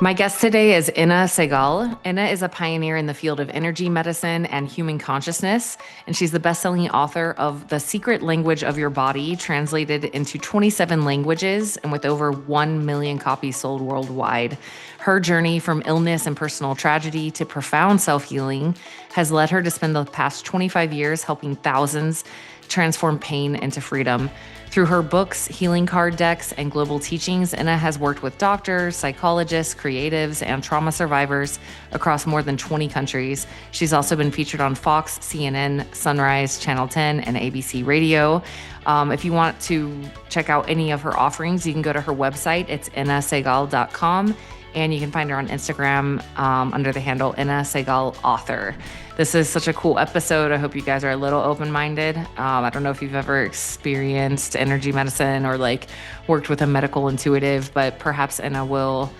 My guest today is Inna Segal. Inna is a pioneer in the field of energy medicine and human consciousness, and she's the best-selling author of The Secret Language of Your Body, translated into 27 languages and with over 1 million copies sold worldwide. Her journey from illness and personal tragedy to profound self-healing has led her to spend the past 25 years helping thousands transform pain into freedom. Through her books, healing card decks, and global teachings, Inna has worked with doctors, psychologists, creatives, and trauma survivors across more than 20 countries. She's also been featured on Fox, CNN, Sunrise, Channel 10, and ABC Radio. If you want to check out any of her offerings, you can go to her website. It's innasegal.com. And you can find her on Instagram under the handle Inna Segal Author. This is such a cool episode. I hope you guys are a little open-minded. I don't know if you've ever experienced energy medicine or like worked with a medical intuitive, but perhaps Inna will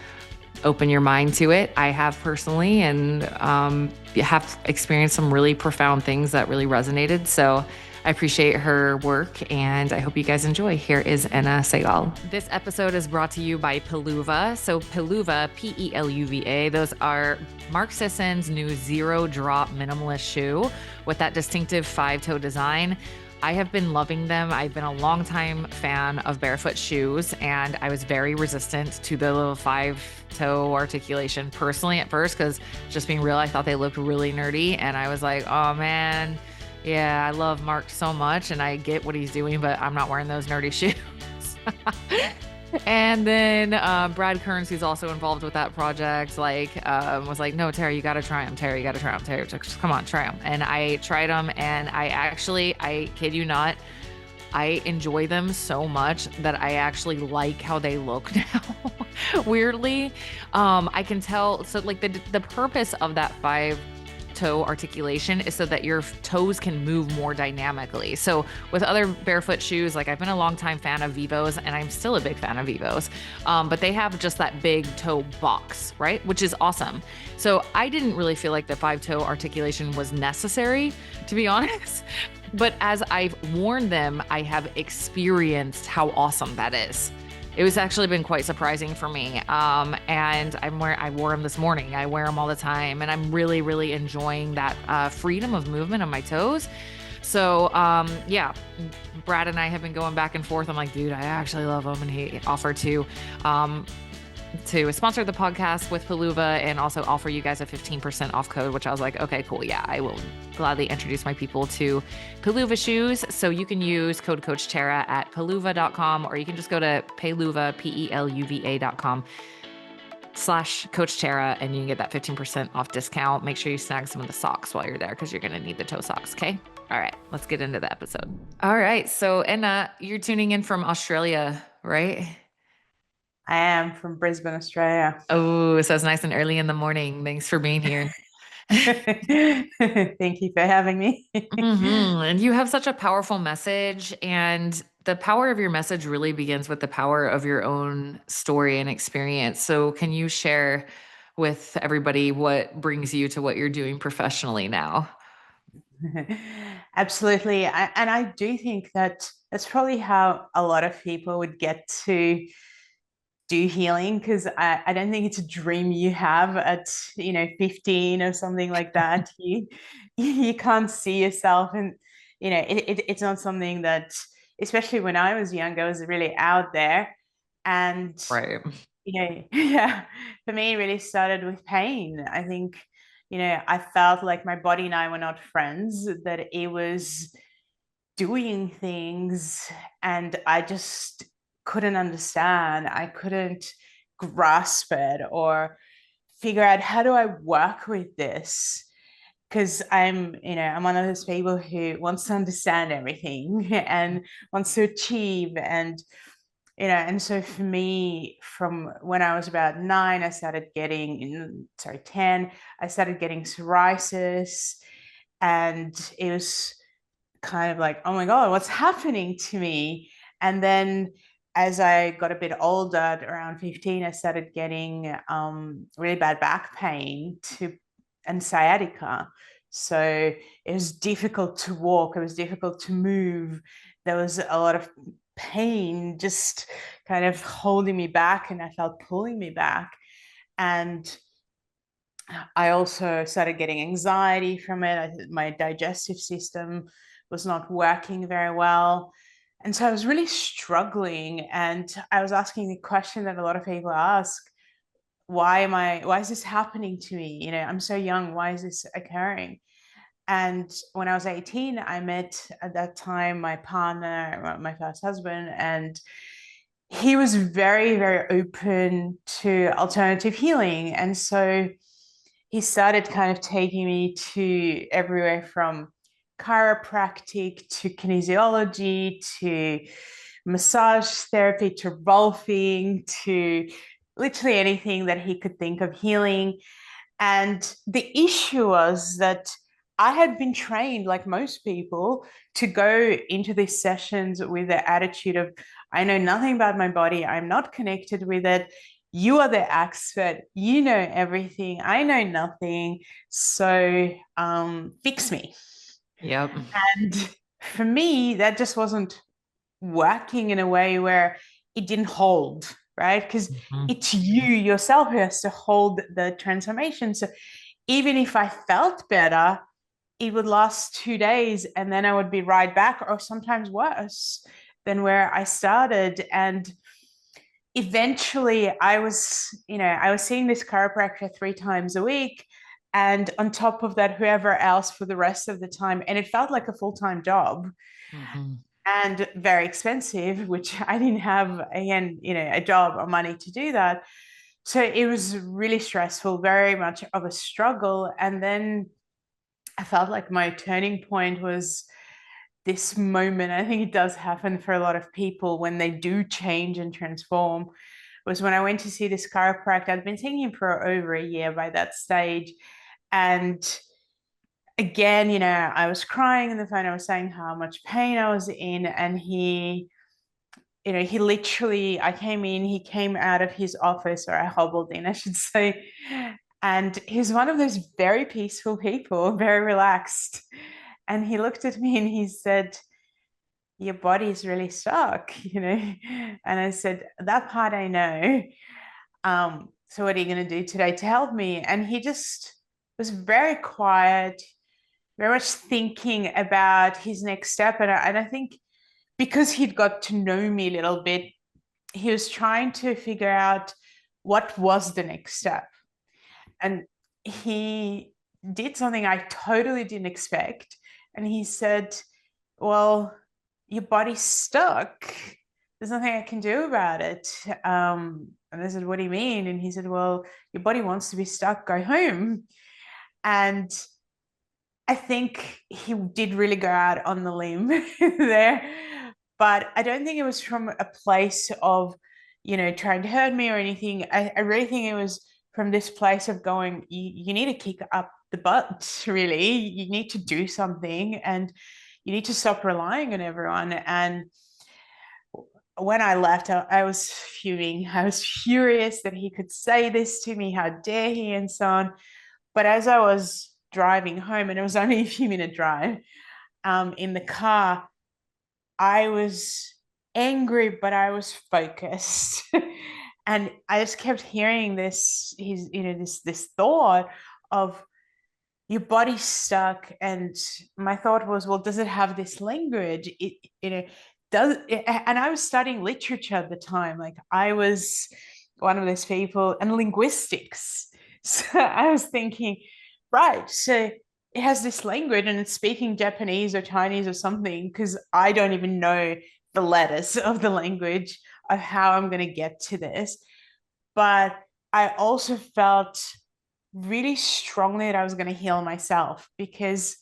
open your mind to it. I have personally, and have experienced some really profound things that really resonated. So I appreciate her work, and I hope you guys enjoy. Here is Inna Segal. This episode is brought to you by Peluva. So Peluva, Peluva, those are Mark Sisson's new zero drop minimalist shoe with that distinctive 5-toe design. I have been loving them. I've been a longtime fan of barefoot shoes, and I was very resistant to the little 5-toe articulation personally at first, because just being real, I thought they looked really nerdy, and I was like, oh man, yeah, I love Mark so much and I get what he's doing, but I'm not wearing those nerdy shoes. And then Brad Kearns, who's also involved with that project, was like, no, Tara, you got to try them. Tara, you got to try them. Tara, just come on, try them. And I tried them, and I kid you not, I enjoy them so much that I actually like how they look now. Weirdly, I can tell. So like the purpose of that 5-toe articulation is so that your toes can move more dynamically. So with other barefoot shoes, like I've been a long time fan of Vivos, and I'm still a big fan of Vivos, but they have just that big toe box, right? Which is awesome. So I didn't really feel like the 5-toe articulation was necessary, to be honest. But as I've worn them, I have experienced how awesome that is. It was actually been quite surprising for me. And I wore them this morning. I wear them all the time, and I'm really, really enjoying that freedom of movement of my toes. So yeah, Brad and I have been going back and forth. I'm like, dude, I actually love them. And he offered to sponsor the podcast with Peluva and also offer you guys a 15% off code, which I was like, okay, cool. Yeah, I will gladly introduce my people to Peluva shoes. So you can use code Coach Tara at peluva.com, or you can just go to peluva, peluva.com/Coach Tara, and you can get that 15% off discount. Make sure you snag some of the socks while you're there, because you're going to need the toe socks. Okay. All right, let's get into the episode. All right. So Inna, you're tuning in from Australia, right? I am from Brisbane, Australia. Oh, so it's nice and early in the morning. Thanks for being here. Thank you for having me. And you have such a powerful message, and the power of your message really begins with the power of your own story and experience. So, can you share with everybody what brings you to what you're doing professionally now? Absolutely. And I do think that that's probably how a lot of people would get to do healing, because I don't think it's a dream you have at 15 or something like that. You can't see yourself, and it's not something that, especially when I was younger, was really out there. And Right. yeah, for me it really started with pain. I think I felt like my body and I were not friends, that it was doing things, and I just couldn't understand. I couldn't grasp it or figure out, how do I work with this? Because I'm one of those people who wants to understand everything and wants to achieve. And so for me, from when I was about 9, I started getting, sorry, 10, I started getting psoriasis. And it was kind of like, oh my God, what's happening to me? And then as I got a bit older, at around 15, I started getting really bad back pain and sciatica. So it was difficult to walk, it was difficult to move. There was a lot of pain just kind of holding me back, and I felt pulling me back. And I also started getting anxiety from it. My digestive system was not working very well. And so I was really struggling. And I was asking the question that a lot of people ask, why is this happening to me? I'm so young. Why is this occurring? And when I was 18, I met at that time my partner, my first husband, and he was very, very open to alternative healing. And so he started kind of taking me to everywhere from chiropractic to kinesiology to massage therapy to rolfing to literally anything that he could think of healing. And the issue was that I had been trained, like most people, to go into these sessions with the attitude of, I know nothing about my body. I'm not connected with it. You are the expert. You know everything. I know nothing. So fix me. Yep. And for me, that just wasn't working in a way where it didn't hold, right? Because Mhm. it's you yourself who has to hold the transformation. So even if I felt better, it would last 2 days and then I would be right back, or sometimes worse than where I started. And eventually I was seeing this chiropractor 3 times a week. And on top of that, whoever else for the rest of the time. And it felt like a full-time job Mhm. and very expensive, which I didn't have, again, a job or money to do that. So it was really stressful, very much of a struggle. And then I felt like my turning point was this moment. I think it does happen for a lot of people when they do change and transform. Was when I went to see this chiropractor. I'd been seeing him for over a year by that stage. And again, I was crying on the phone. I was saying how much pain I was in. And he literally, I came in, he came out of his office, or I hobbled in, I should say. And he's one of those very peaceful people, very relaxed. And he looked at me and he said, your body is really stuck. And I said, that part I know. So what are you going to do today to help me? And he just was very quiet, very much thinking about his next step. And I think because he'd got to know me a little bit, he was trying to figure out what was the next step. And he did something I totally didn't expect. And he said, well, your body's stuck. There's nothing I can do about it. And I said, what do you mean? And he said, well, your body wants to be stuck. Go home. And I think he did really go out on the limb there. But I don't think it was from a place of, trying to hurt me or anything. I really think it was from this place of going, you need to kick up the butt, really. You need to do something and you need to stop relying on everyone. And when I left, I was fuming. I was furious that he could say this to me. How dare he, and so on. But as I was driving home, and it was only a few-minute drive, in the car, I was angry, but I was focused. And I just kept hearing this thought of your body's stuck. And my thought was, well, does it have this language? Does it, and I was studying literature at the time. Like I was one of those people, and linguistics. So I was thinking, right, so it has this language and it's speaking Japanese or Chinese or something, because I don't even know the letters of the language of how I'm going to get to this. But I also felt really strongly that I was going to heal myself, because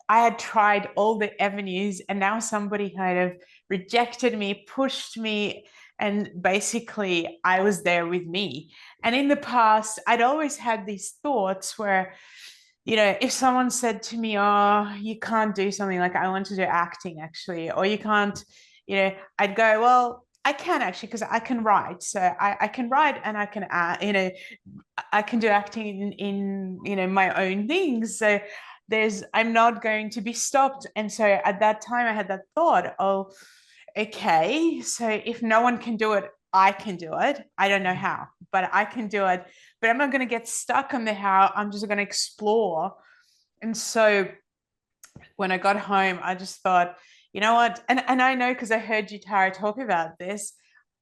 I had tried all the avenues and now somebody kind of rejected me, pushed me, and basically I was there with me. And in the past, I'd always had these thoughts where, if someone said to me, oh, you can't do something, like I want to do acting actually, or you can't, I'd go, well, I can actually, because I can write. So I can write and I can, I can do acting in my own things. So I'm not going to be stopped. And so at that time I had that thought, oh, okay, so if no one can do it, I can do it. I don't know how, but I can do it. But I'm not going to get stuck on the how. I'm just going to explore. And so when I got home, I just thought, you know what? And I know because I heard you, Tara, talk about this.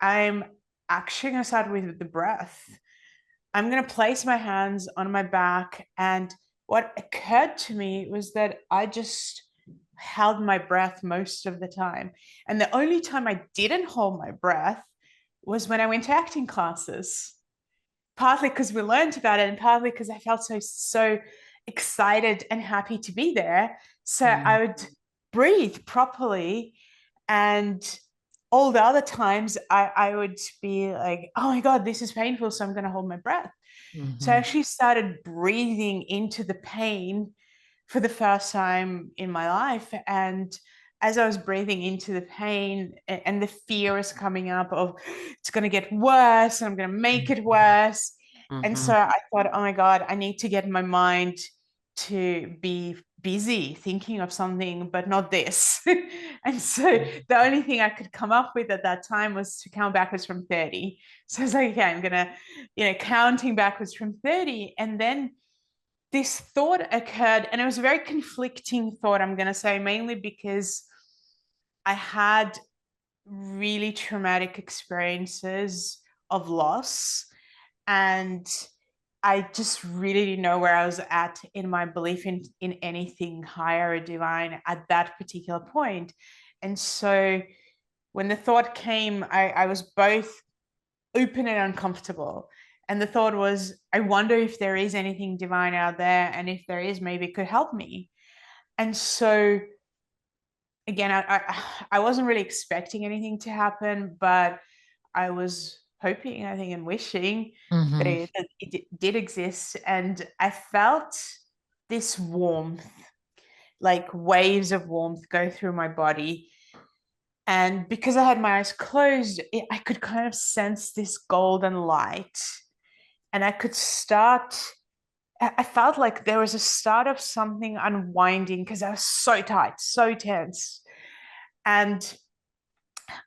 I'm actually going to start with the breath. I'm going to place my hands on my back. And what occurred to me was that I just held my breath most of the time. And the only time I didn't hold my breath was when I went to acting classes, partly because we learned about it and partly because I felt so excited and happy to be there. So I would breathe properly, and all the other times I would be like, oh my God, this is painful, so I'm going to hold my breath. So I actually started breathing into the pain for the first time in my life. And as I was breathing into the pain, and the fear is coming up of it's going to get worse and I'm going to make it worse. And so I thought, oh my God, I need to get my mind to be busy thinking of something, but not this. And so the only thing I could come up with at that time was to count backwards from 30. So I was like, okay, I'm going to, counting backwards from 30. And then this thought occurred, and it was a very conflicting thought, I'm going to say, mainly because I had really traumatic experiences of loss, and I just really didn't know where I was at in my belief in anything higher or divine at that particular point. And so when the thought came, I was both open and uncomfortable. And the thought was, I wonder if there is anything divine out there. And if there is, maybe it could help me. And so again, I wasn't really expecting anything to happen, but I was hoping, I think, and wishing that it did exist. And I felt this warmth, like waves of warmth go through my body. And because I had my eyes closed, I could kind of sense this golden light. And I could start, I felt like there was a start of something unwinding because I was so tight, so tense. And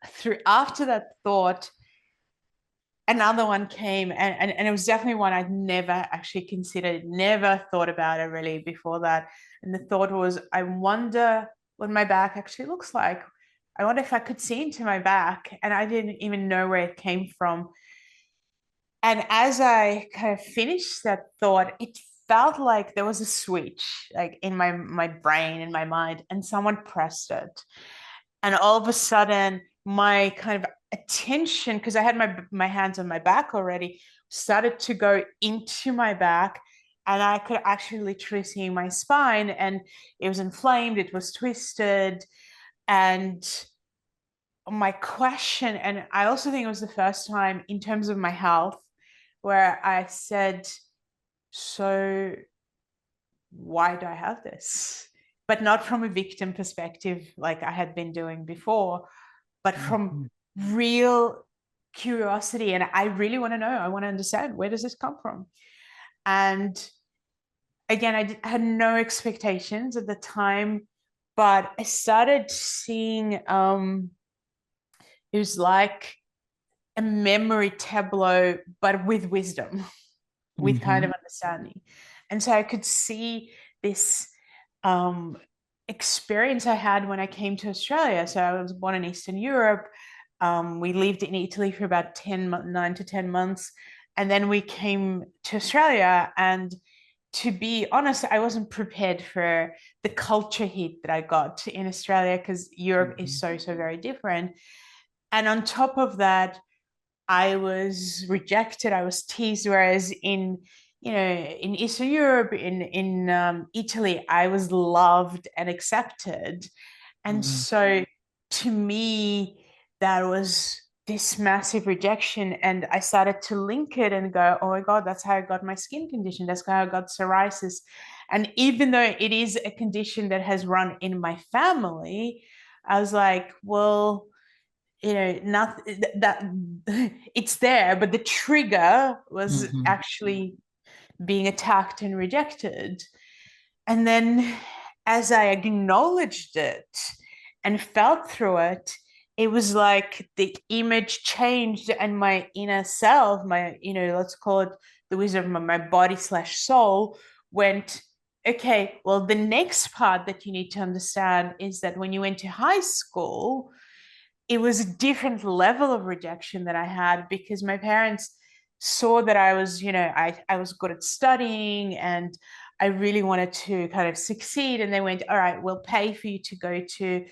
through after that thought, another one came, and it was definitely one I'd never actually considered, never thought about it really before that. And the thought was, I wonder what my back actually looks like. I wonder if I could see into my back. And I didn't even know where it came from. And as I kind of finished that thought, it felt like there was a switch like in my brain, in my mind, and someone pressed it. And all of a sudden, my kind of attention, because I had my hands on my back already, started to go into my back. And I could actually literally see my spine, and it was inflamed, it was twisted. And my question, and I also think it was the first time in terms of my health, where I said, so why do I have this? But not from a victim perspective like I had been doing before, but from real curiosity. And I really want to know, I want to understand, where does this come from? And again, had no expectations at the time, but I started seeing, it was like a memory tableau, but with wisdom, with kind of understanding. And so I could see this experience I had when I came to Australia. So I was born in Eastern Europe. We lived in Italy for about 9 to 10 months. And then we came to Australia. And to be honest, I wasn't prepared for the culture hit that I got in Australia, because Europe is so very different. And on top of that, I was rejected, I was teased, whereas in Eastern Europe, in Italy, I was loved and accepted. And so to me, that was this massive rejection. And I started to link it and go, oh my God, that's how I got my skin condition. That's how I got psoriasis. And even though it is a condition that has run in my family, I was like, well, nothing that it's there, but the trigger was actually being attacked and rejected. And then as I acknowledged it and felt through it, it was like the image changed and my inner self, my, let's call it the wisdom of my body slash soul, went, okay, well, the next part that you need to understand is that when you went to high school, it was a different level of rejection that I had because my parents saw that I was, I was good at studying and I really wanted to kind of succeed. And they went, all right, we'll pay for you to go to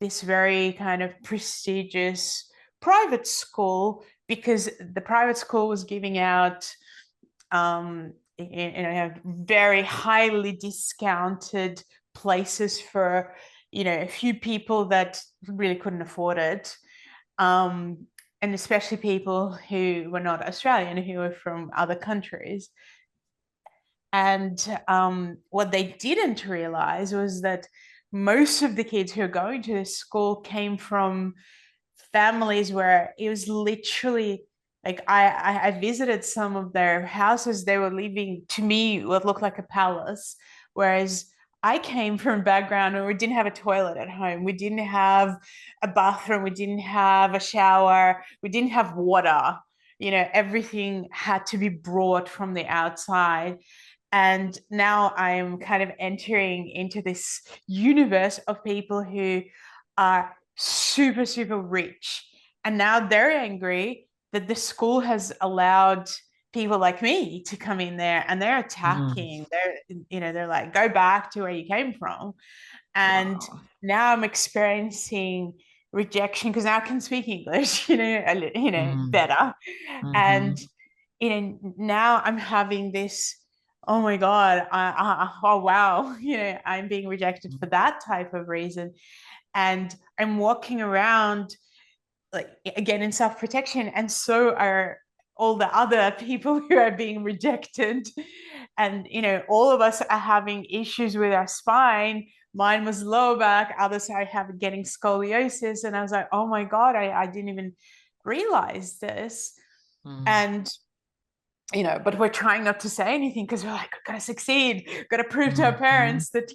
this very kind of prestigious private school because the private school was giving out have very highly discounted places for a few people that really couldn't afford it, and especially people who were not Australian, who were from other countries. And what they didn't realize was that most of the kids who are going to this school came from families where it was literally like I visited some of their houses. They were living, to me, what looked like a palace, whereas I came from a background where we didn't have a toilet at home, we didn't have a bathroom, we didn't have a shower, we didn't have water. Everything had to be brought from the outside. And now I'm kind of entering into this universe of people who are super, super rich. And now they're angry that the school has allowed people like me to come in there and they're Mm. attacking. They're like, go back to where you came from. And Wow. now I'm experiencing rejection because now I can speak English, Mm. better. And Mm-hmm. now I'm having this, oh my God, oh wow, I'm being rejected for that type of reason. And I'm walking around like again in self-protection, and so are all the other people who are being rejected. And all of us are having issues with our spine. Mine was lower back, others are having getting scoliosis, and I was like, oh my God, I didn't even realize this. Mm. And but we're trying not to say anything because we're like, we've got to succeed, we've got to prove to our Mm-hmm. parents that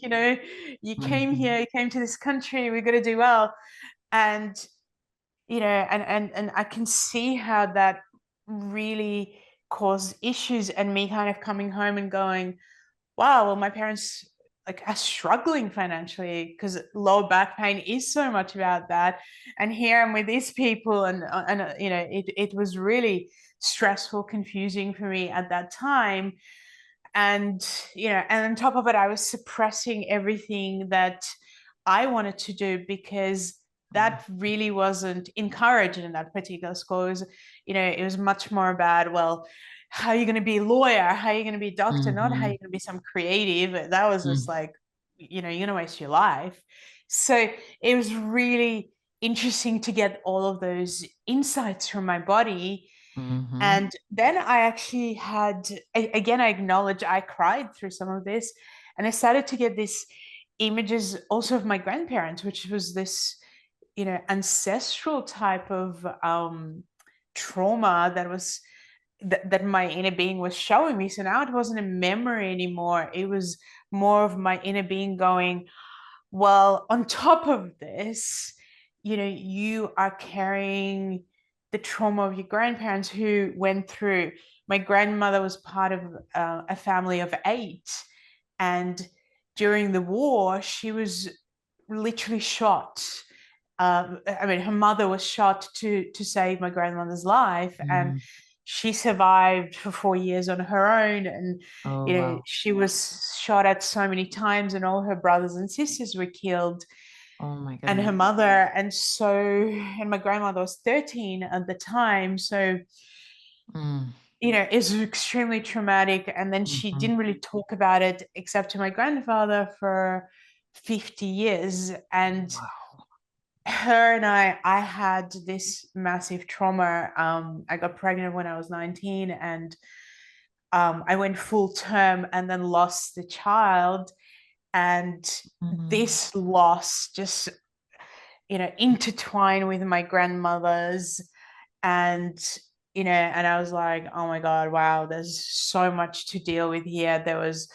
you came Mm-hmm. here, you came to this country, we've got to do well. And and I can see how that really caused issues, and me kind of coming home and going, wow, well, my parents like are struggling financially because lower back pain is so much about that. And here I'm with these people, and it was really stressful, confusing for me at that time. And and on top of it, I was suppressing everything that I wanted to do because that really wasn't encouraged in that particular school. It was much more about, well, how are you going to be a lawyer, how are you going to be a doctor, not how Mm-hmm. you're going to be some creative. That was just like, you're going to waste your life. So it was really interesting to get all of those insights from my body. Mm-hmm. And then I actually had, again, I acknowledge I cried through some of this. And I started to get these images also of my grandparents, which was this, ancestral type of trauma that my inner being was showing me. So now it wasn't a memory anymore. It was more of my inner being going, well, on top of this, you are carrying the trauma of your grandparents who went through. My grandmother was part of a family of 8. And during the war, she was literally shot. I mean, her mother was shot to save my grandmother's life. And Mm-hmm. she survived for 4 years on her own. And Oh, wow. she was shot at so many times, and all her brothers and sisters were killed, Oh, my and her goodness. mother. And my grandmother was 13 at the time. So, Mm. it's extremely traumatic. And then she Mm-hmm. didn't really talk about it except to my grandfather for 50 years. And Wow. her and I had this massive trauma. I got pregnant when I was 19, and I went full term and then lost the child. And Mm-hmm. this loss just, intertwined with my grandmother's. And, and I was like, oh my God, wow, there's so much to deal with here. There was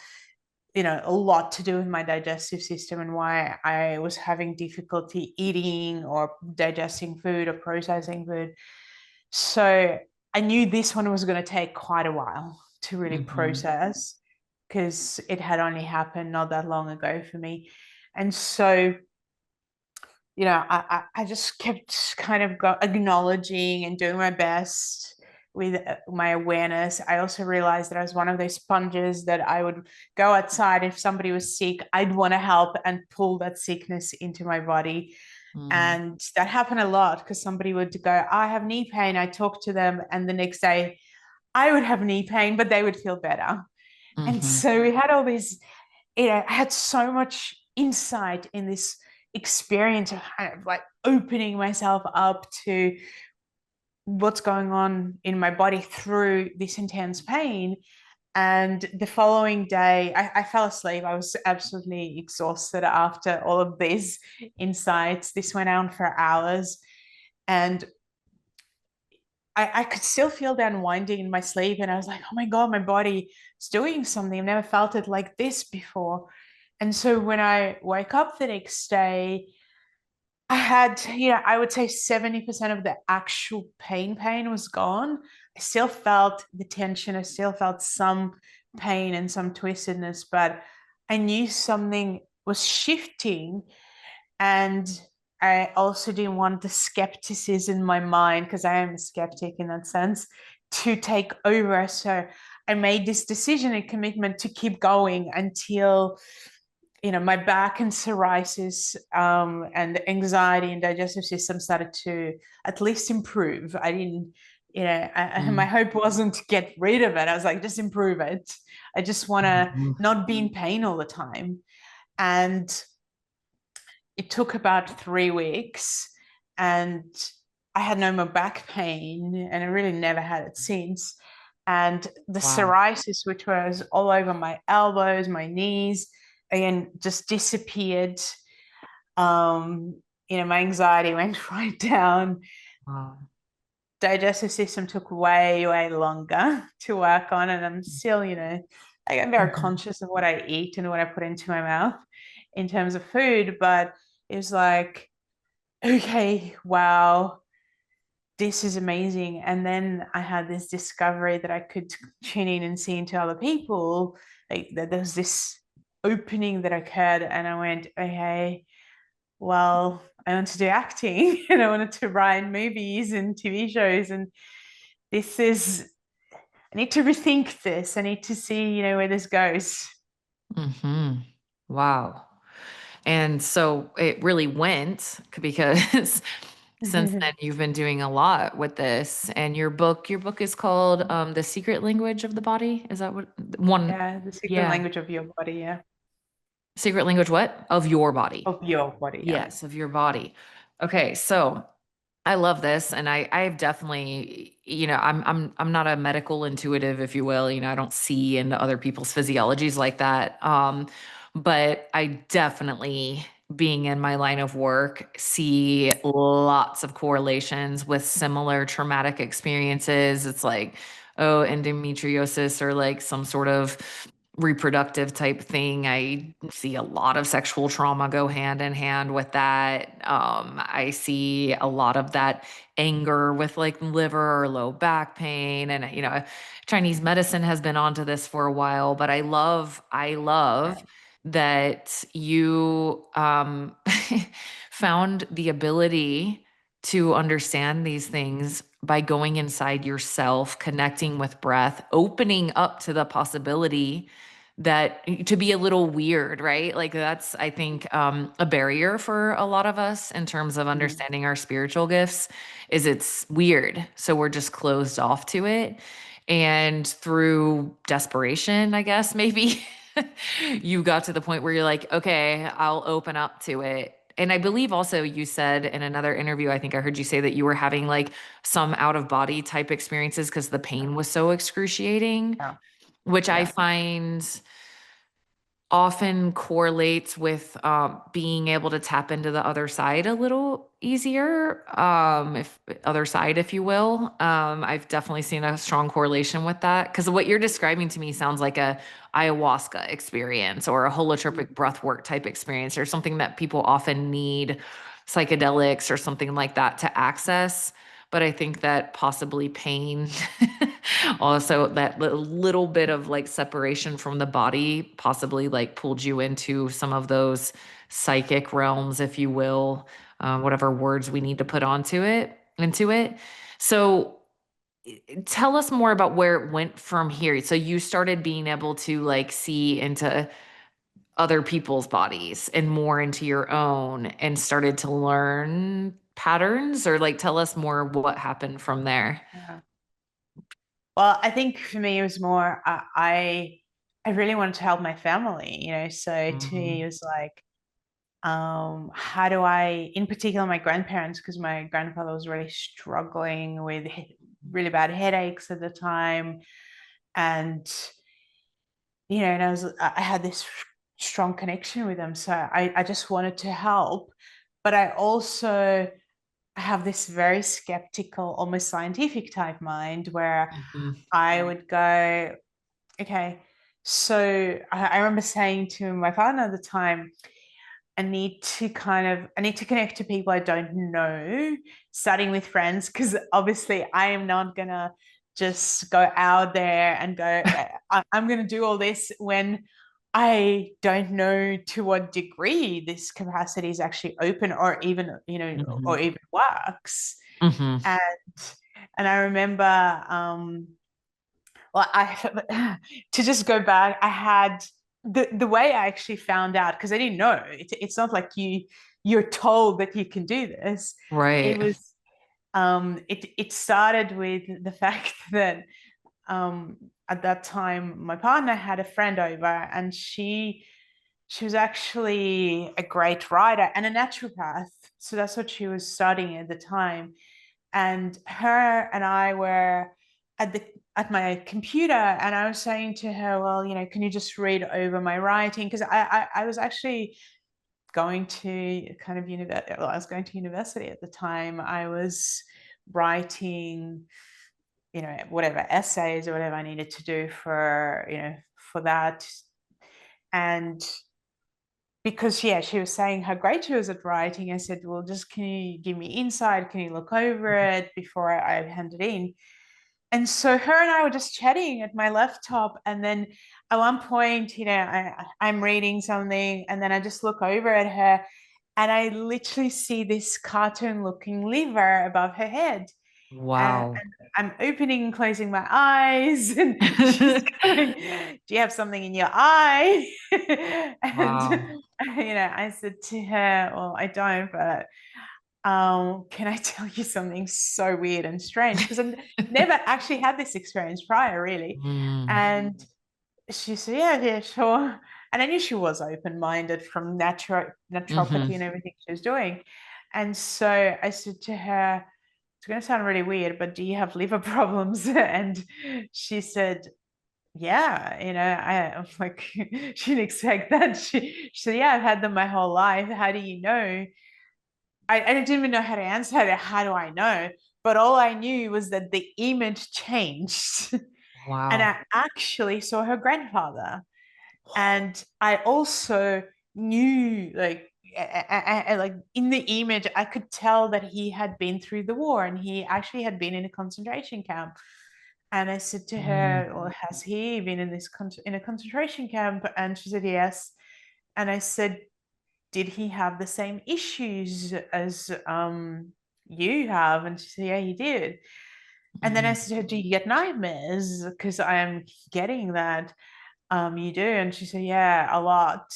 a lot to do with my digestive system and why I was having difficulty eating or digesting food or processing food. So I knew this one was going to take quite a while to really Mhm. process because it had only happened not that long ago for me. And so, I just kept kind of acknowledging and doing my best with my awareness. I also realized that I was one of those sponges that I would go outside if somebody was sick. I'd want to help and pull that sickness into my body. Mhm. And that happened a lot because somebody would go, I have knee pain. I talk to them, and the next day I would have knee pain, but they would feel better. And Mhm. so we had all these, I had so much insight in this experience of kind of like opening myself up to what's going on in my body through this intense pain. And the following day, I fell asleep. I was absolutely exhausted after all of these insights. This went on for hours. And I could still feel the unwinding in my sleep. And I was like, oh my God, my body is doing something. I've never felt it like this before. And so when I woke up the next day, I had, I would say 70% of the actual pain was gone. I still felt the tension. I still felt some pain and some twistedness, but I knew something was shifting. And I also didn't want the skepticism in my mind, because I am a skeptic in that sense, to take over. So I made this decision and commitment to keep going until my back and psoriasis and the anxiety and digestive system started to at least improve. I didn't, my Mhm. hope wasn't to get rid of it. I was like, just improve it. I just want to Mhm. not be in pain all the time. And it took about 3 weeks, and I had no more back pain, and I really never had it since. And the Wow. psoriasis, which was all over my elbows, my knees, again, just disappeared. My anxiety went right down. Wow. Digestive system took way, way longer to work on, and I'm still, I'm very Mhm. conscious of what I eat and what I put into my mouth in terms of food, but it was like, okay, wow, this is amazing. And then I had this discovery that I could tune in and see into other people. Like that there was this opening that occurred, and I went, okay, well, I want to do acting and I wanted to write movies and TV shows. And this is, I need to rethink this. I need to see, where this goes. Mhm. Wow. And so it really went because since then you've been doing a lot with this. And your book is called The Secret Language of the Body. Is that what one? Yeah, the secret Yeah. language of your body. Yeah. Secret language what? Of your body. Of your body. Yeah. Yes, of your body. Okay, so I love this, and I've definitely, I'm not a medical intuitive, if you will. I don't see into other people's physiologies like that. But I definitely, being in my line of work, see lots of correlations with similar traumatic experiences. It's like, oh, endometriosis or like some sort of reproductive type thing. I see a lot of sexual trauma go hand in hand with that. I see a lot of that anger with like liver or low back pain. And, Chinese medicine has been onto this for a while, but I love that you found the ability to understand these things by going inside yourself, connecting with breath, opening up to the possibility that to be a little weird, right? Like that's, I think, a barrier for a lot of us in terms of Mhm. understanding our spiritual gifts is it's weird. So we're just closed off to it. And through desperation, I guess, maybe you got to the point where you're like, okay, I'll open up to it. And I believe also you said in another interview, I think I heard you say that you were having like some out of body type experiences because the pain was so excruciating, Yeah. which I Yeah. find often correlates with being able to tap into the other side a little easier, if other side, if you will. I've definitely seen a strong correlation with that because what you're describing to me sounds like a ayahuasca experience or a holotropic breath work type experience or something that people often need psychedelics or something like that to access. But I think that possibly pain, also that little bit of like separation from the body, possibly like pulled you into some of those psychic realms, if you will, whatever words we need to put into it. So tell us more about where it went from here. So you started being able to like see into other people's bodies and more into your own and started to learn patterns, or like tell us more what happened from there. Yeah. Well, I think for me it was more I really wanted to help my family, so to me it Mhm. was like, how do I, in particular my grandparents, because my grandfather was really struggling with really bad headaches at the time. And and I had this strong connection with them, so I just wanted to help. But I also have this very skeptical, almost scientific type mind where Mhm. I would go, okay, so I remember saying to my partner at the time, I need to connect to people I don't know, starting with friends, because obviously I am not gonna just go out there and go, I'm gonna do all this when I don't know to what degree this capacity is actually open, or even, or Mhm. even works. Mhm. And I remember, well, I to just go back, I had the way I actually found out, because I didn't know. It's not like you're told that you can do this. It Right. was it started with the fact that um at that time my partner had a friend over, and she was actually a great writer and a naturopath. So that's what she was studying at the time. And her and I were at the at my computer, and I was saying to her, well, can you just read over my writing? Because I was actually going to kind of university. Well, I was going to university at the time. I was writing, whatever essays or whatever I needed to do for, for that. And because, yeah, she was saying how great she was at writing, I said, well, just can you give me insight? Can you look over it before I hand it in? And so her and I were just chatting at my laptop. And then at one point, I'm reading something, and then I just look over at her, and I literally see this cartoon looking liver above her head. Wow. And I'm opening and closing my eyes, and she's going, do you have something in your eye? And, Wow. I said to her, well, I don't, but can I tell you something so weird and strange? Because I've never actually had this experience prior, really. Mm. And she said, yeah, yeah, sure. And I knew she was open-minded from naturopathy Mhm. and everything she was doing. And so I said to her, it's going to sound really weird, but do you have liver problems? And she said, yeah, I'm like, she didn't expect that. She said, yeah, I've had them my whole life. How do you know? I didn't even know how to answer that. How do I know? But all I knew was that the image changed. And Wow. I actually saw her grandfather. And I also knew, like, like in the image, I could tell that he had been through the war, and he actually had been in a concentration camp. And I said to Mm. her, well, has he been in in a concentration camp? And she said, yes. And I said, did he have the same issues as you have? And she said, yeah, he did. And then I Mhm. said to her, do you get nightmares? Because I am getting that you do. And she said, yeah, a lot.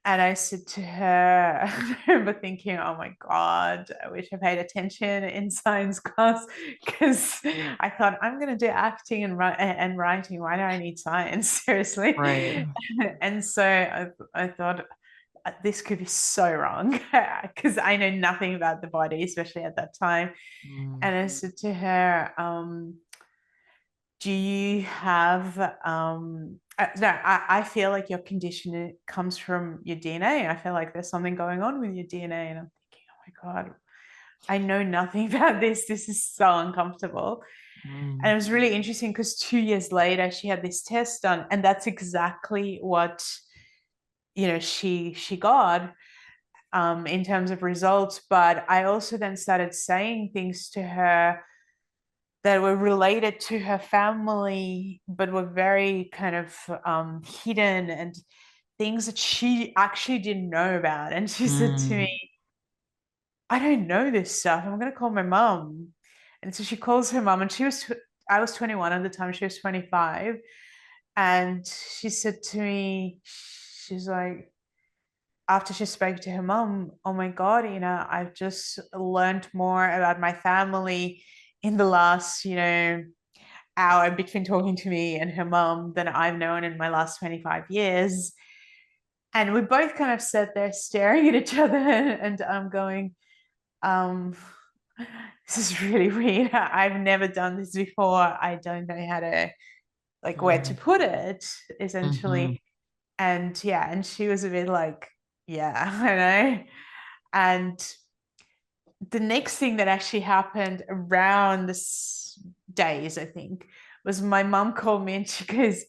And I said to her, I remember thinking, oh my God, I wish I paid attention in science class, because I thought, I'm going to do acting and writing. Why do I need science? Seriously. Right. And so I thought, this could be so wrong, because I know nothing about the body, especially at that time. Mm. And I said to her, do you have no, I feel like your condition comes from your DNA. I feel like there's something going on with your DNA. And I'm thinking, oh my God, I know nothing about this. This is so uncomfortable. And Mm. it was really interesting because 2 years later, she had this test done, and that's exactly what, she got in terms of results. But I also then started saying things to her that were related to her family, but were very kind of hidden, and things that she actually didn't know about. And she said to Mm. me, I don't know this stuff. I'm going to call my mum. And so she calls her mum, and I was 21 at the time, she was 25. And she said to me, she's like, after she spoke to her mum, oh my God, I've just learned more about my family in the last, hour between talking to me and her mum than I've known in my last 25 years. And we both kind of sat there staring at each other, and I'm going, um, this is really weird. I've never done this before. I don't know how to, like, where to Mm. put it, Mhm. essentially. And yeah, and she was a bit like, yeah, I know. And the next thing that actually happened around this days, I think, was my mum called me, and she goes,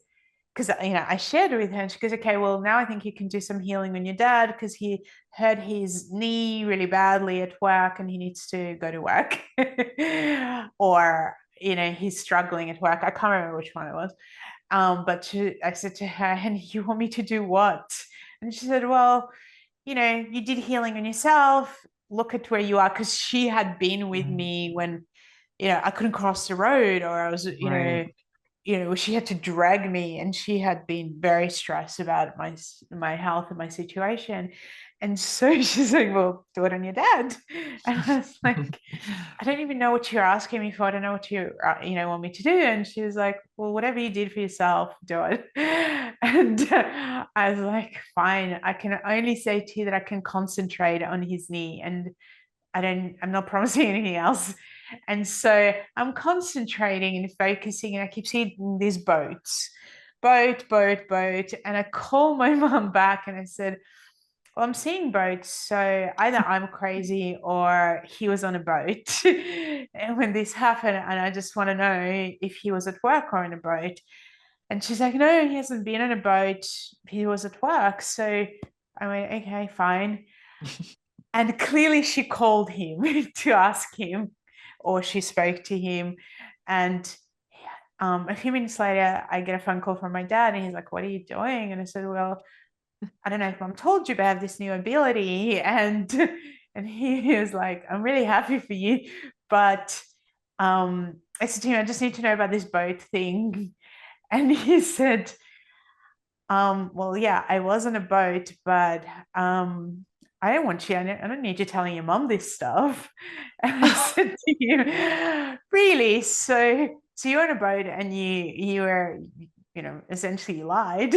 because I shared it with her, and she goes, okay, well, now I think you can do some healing on your dad because he hurt his knee really badly at work and he needs to go to work. Or he's struggling at work. I can't remember which one it was. But I said to her, and you want me to do what? And she said, well, you did healing on yourself. Look at where you are. Because she had been with Mm. me when, I couldn't cross the road, or I was, Right. she had to drag me, and she had been very stressed about my health and my situation. And so she's like, well, do it on your dad. And I was like, I don't even know what you're asking me for. I don't know what you want me to do. And she was like, well, whatever you did for yourself, do it. And I was like, fine. I can only say to you that I can concentrate on his knee, and I'm not promising anything else. And so I'm concentrating and focusing, and I keep seeing these boat. And I call my mom back, and I said, well, I'm seeing boats. So either I'm crazy or he was on a boat and when this happened. And I just want to know if he was at work or on a boat. And she's like, no, he hasn't been on a boat. He was at work. So I went, okay, fine. And clearly she called him to ask him, or she spoke to him. And a few minutes later, I get a phone call from my dad, and he's like, what are you doing? And I said, well, I don't know if mom told you, but I have this new ability. And he was like, I'm really happy for you. But I said to him, I just need to know about this boat thing. And he said, well, yeah, I was on a boat, but I don't want you, I don't need you telling your mom this stuff. And I said to him, really? So you're on a boat, and you were, essentially you lied.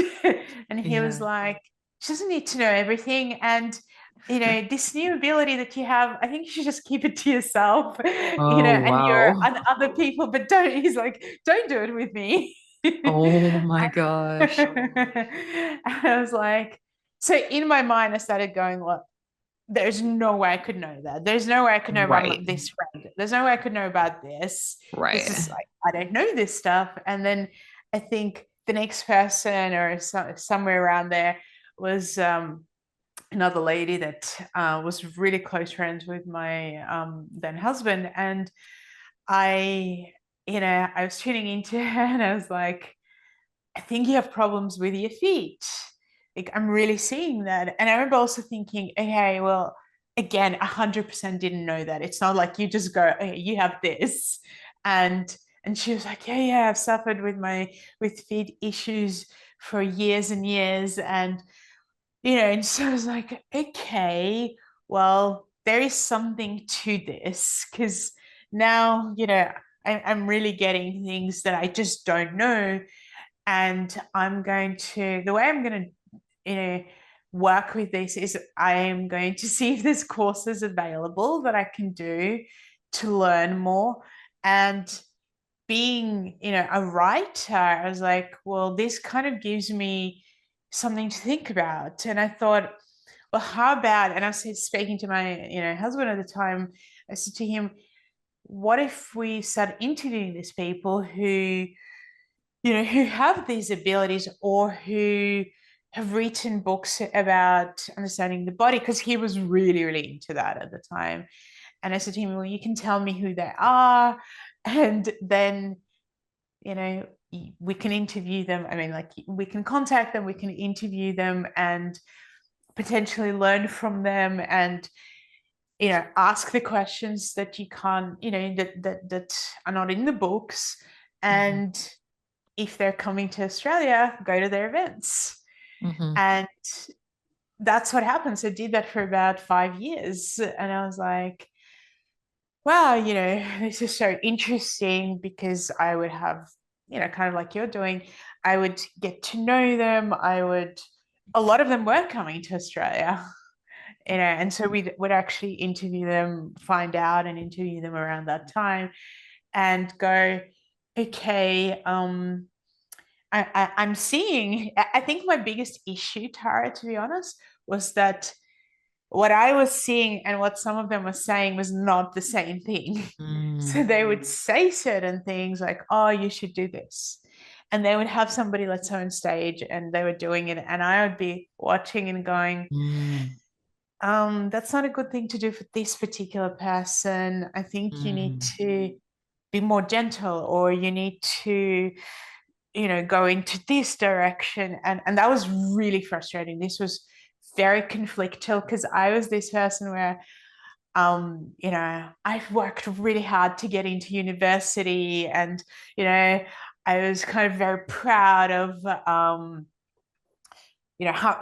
And he was Yeah. like, she doesn't need to know everything. And this new ability that you have, I think you should just keep it to yourself, Oh, and you're wow. on other people, but don't, he's like, don't do it with me. Oh my gosh. I was like, so in my mind, I started going, well, there's no way I could know that. There's no way I could know Right. about this friend. There's no way I could know about this. This is Right. like, I don't know this stuff. And then I think the next person, or somewhere around there, was another lady that was really close friends with my then husband. And I, I was tuning into her, and I was like, I think you have problems with your feet. Like, I'm really seeing that. And I remember also thinking, okay, well, again, 100% didn't know that. It's not like you just go, okay, you have this. And she was like, yeah, I've suffered with feet issues for years and years. And and so I was like, okay, well, there is something to this, because now, I'm really getting things that I just don't know. And the way I'm going to, work with this is I am going to see if there's courses available that I can do to learn more. And being, a writer, I was like, well, this kind of gives me something to think about. And I thought, well, how about, and I was speaking to my, husband at the time, I said to him, what if we start interviewing these people who, who have these abilities or who have written books about understanding the body? Because he was really, really into that at the time. And I said to him, well, you can tell me who they are. And then, you know, we can interview them. I mean, like, we can contact them, we can interview them and potentially learn from them and, ask the questions that you can't, that are not in the books. Mhm. And if they're coming to Australia, go to their events. Mhm. And that's what happens. I did that for about 5 years. And I was like, wow, this is so interesting because I would have, kind of like you're doing, I would get to know them. A lot of them were coming to Australia, and so we would actually interview them, find out and interview them around that time and go, okay, I'm seeing, I think my biggest issue, Tara, to be honest, was that what I was seeing and what some of them were saying was not the same thing. So Mm. they would say certain things like, oh, you should do this. And they would have somebody, let's say, on stage and they were doing it. And I would be watching and going, Mm. that's not a good thing to do for this particular person. I think you need Mm. to be more gentle, or you need to, go into this direction. And that was really frustrating. This was very conflictual because I was this person where, I've worked really hard to get into university, and, I was kind of very proud of, how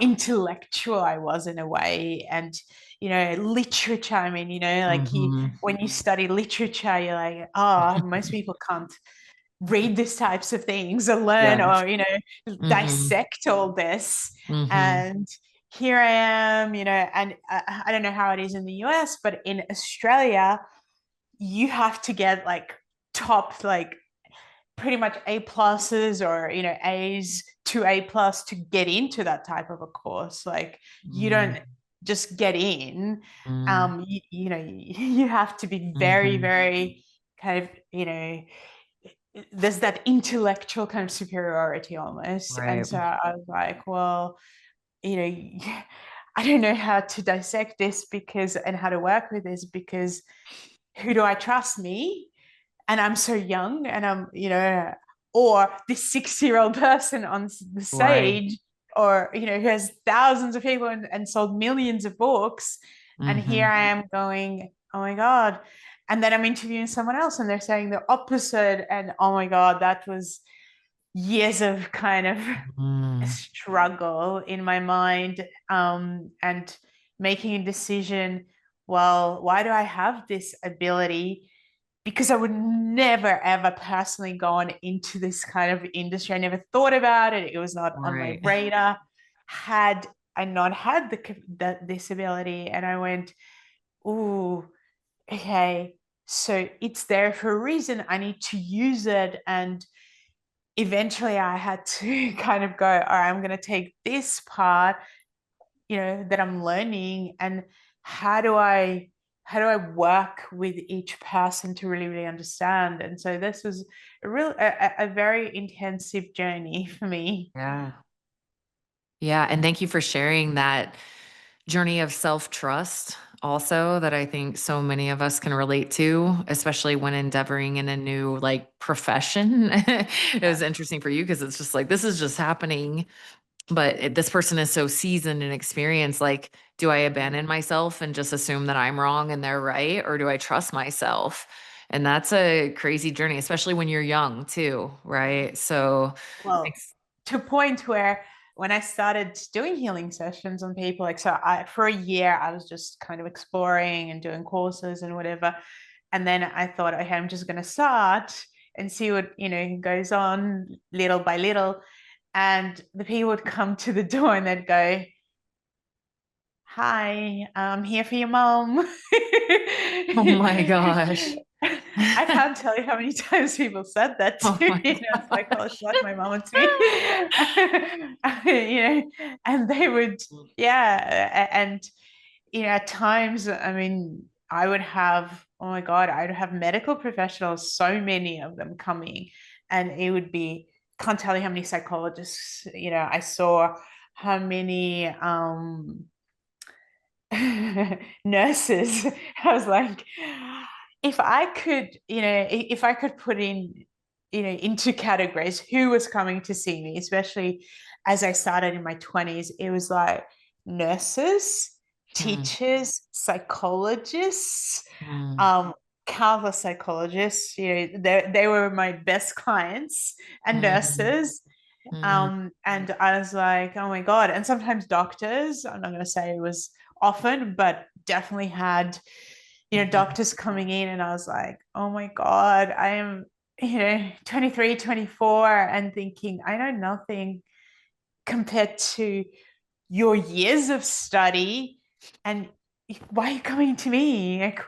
intellectual I was in a way. And, literature, I mean, like, Mhm. when you study literature, you're like, oh, most people can't read these types of things or learn Yes. or, Mhm. dissect all this. Mhm. And here I am, and I don't know how it is in the US, but in Australia, you have to get like top, like, pretty much A pluses or, A's to A plus to get into that type of a course. Like, you Mm. don't just get in. Mm. You have to be very, Mhm. very kind of, there's that intellectual kind of superiority almost. And Right. so I was like, well, you know, I don't know how to dissect this because, and how to work with this, because who do I trust, me? And I'm so young, and I'm, or this 6-year-old person on the Right. stage, or, who has thousands of people and sold millions of books. And here Mhm. I am going, oh my God. And then I'm interviewing someone else and they're saying the opposite. And oh my God, that was years of kind of a Mm. struggle in my mind, and making a decision. Well, why do I have this ability? Because I would never ever personally gone into this kind of industry. I never thought about it. It was not on my Right. radar. Had I not had this ability, and I went, ooh, okay, so it's there for a reason. I need to use it. And eventually I had to kind of go, all right, I'm going to take this part, that I'm learning, and how do I work with each person to really, really understand. And so this was a very intensive journey for me. Yeah. Yeah, and thank you for sharing that journey of self-trust also that I think so many of us can relate to, especially when endeavoring in a new like profession. It was interesting for you because it's just like this is just happening, but this person is so seasoned and experienced. Like, do I abandon myself and just assume that I'm wrong and they're right, or do I trust myself? And that's a crazy journey, especially when you're young too, right? So, Well, to a point where when I started doing healing sessions on people, like, so for a year, I was just kind of exploring and doing courses and whatever. And then I thought, okay, I'm just going to start and see what, goes on little by little. And the people would come to the door and they'd go, hi, I'm here for your mom. oh my gosh. I can't tell you how many times people said that to Oh my me. It's like, oh, gosh. shut my mom to me. And they would, yeah. And, at times, I mean, I would have, oh my God, I'd have medical professionals, so many of them coming, and it would be, can't tell you how many psychologists, I saw, how many nurses. I was like, if I could, if I could put in, into categories who was coming to see me, especially as I started in my 20s, it was like nurses, Hmm. teachers, psychologists, Hmm. um, countless psychologists. They were my best clients, and Hmm. nurses. Hmm. And I was like, oh my God. And sometimes doctors, I'm not going to say it was often, but definitely had, Hmm. doctors coming in, and I was like, oh my God, I am, 23, 24, and thinking, I know nothing compared to your years of study. And why are you coming to me? Like,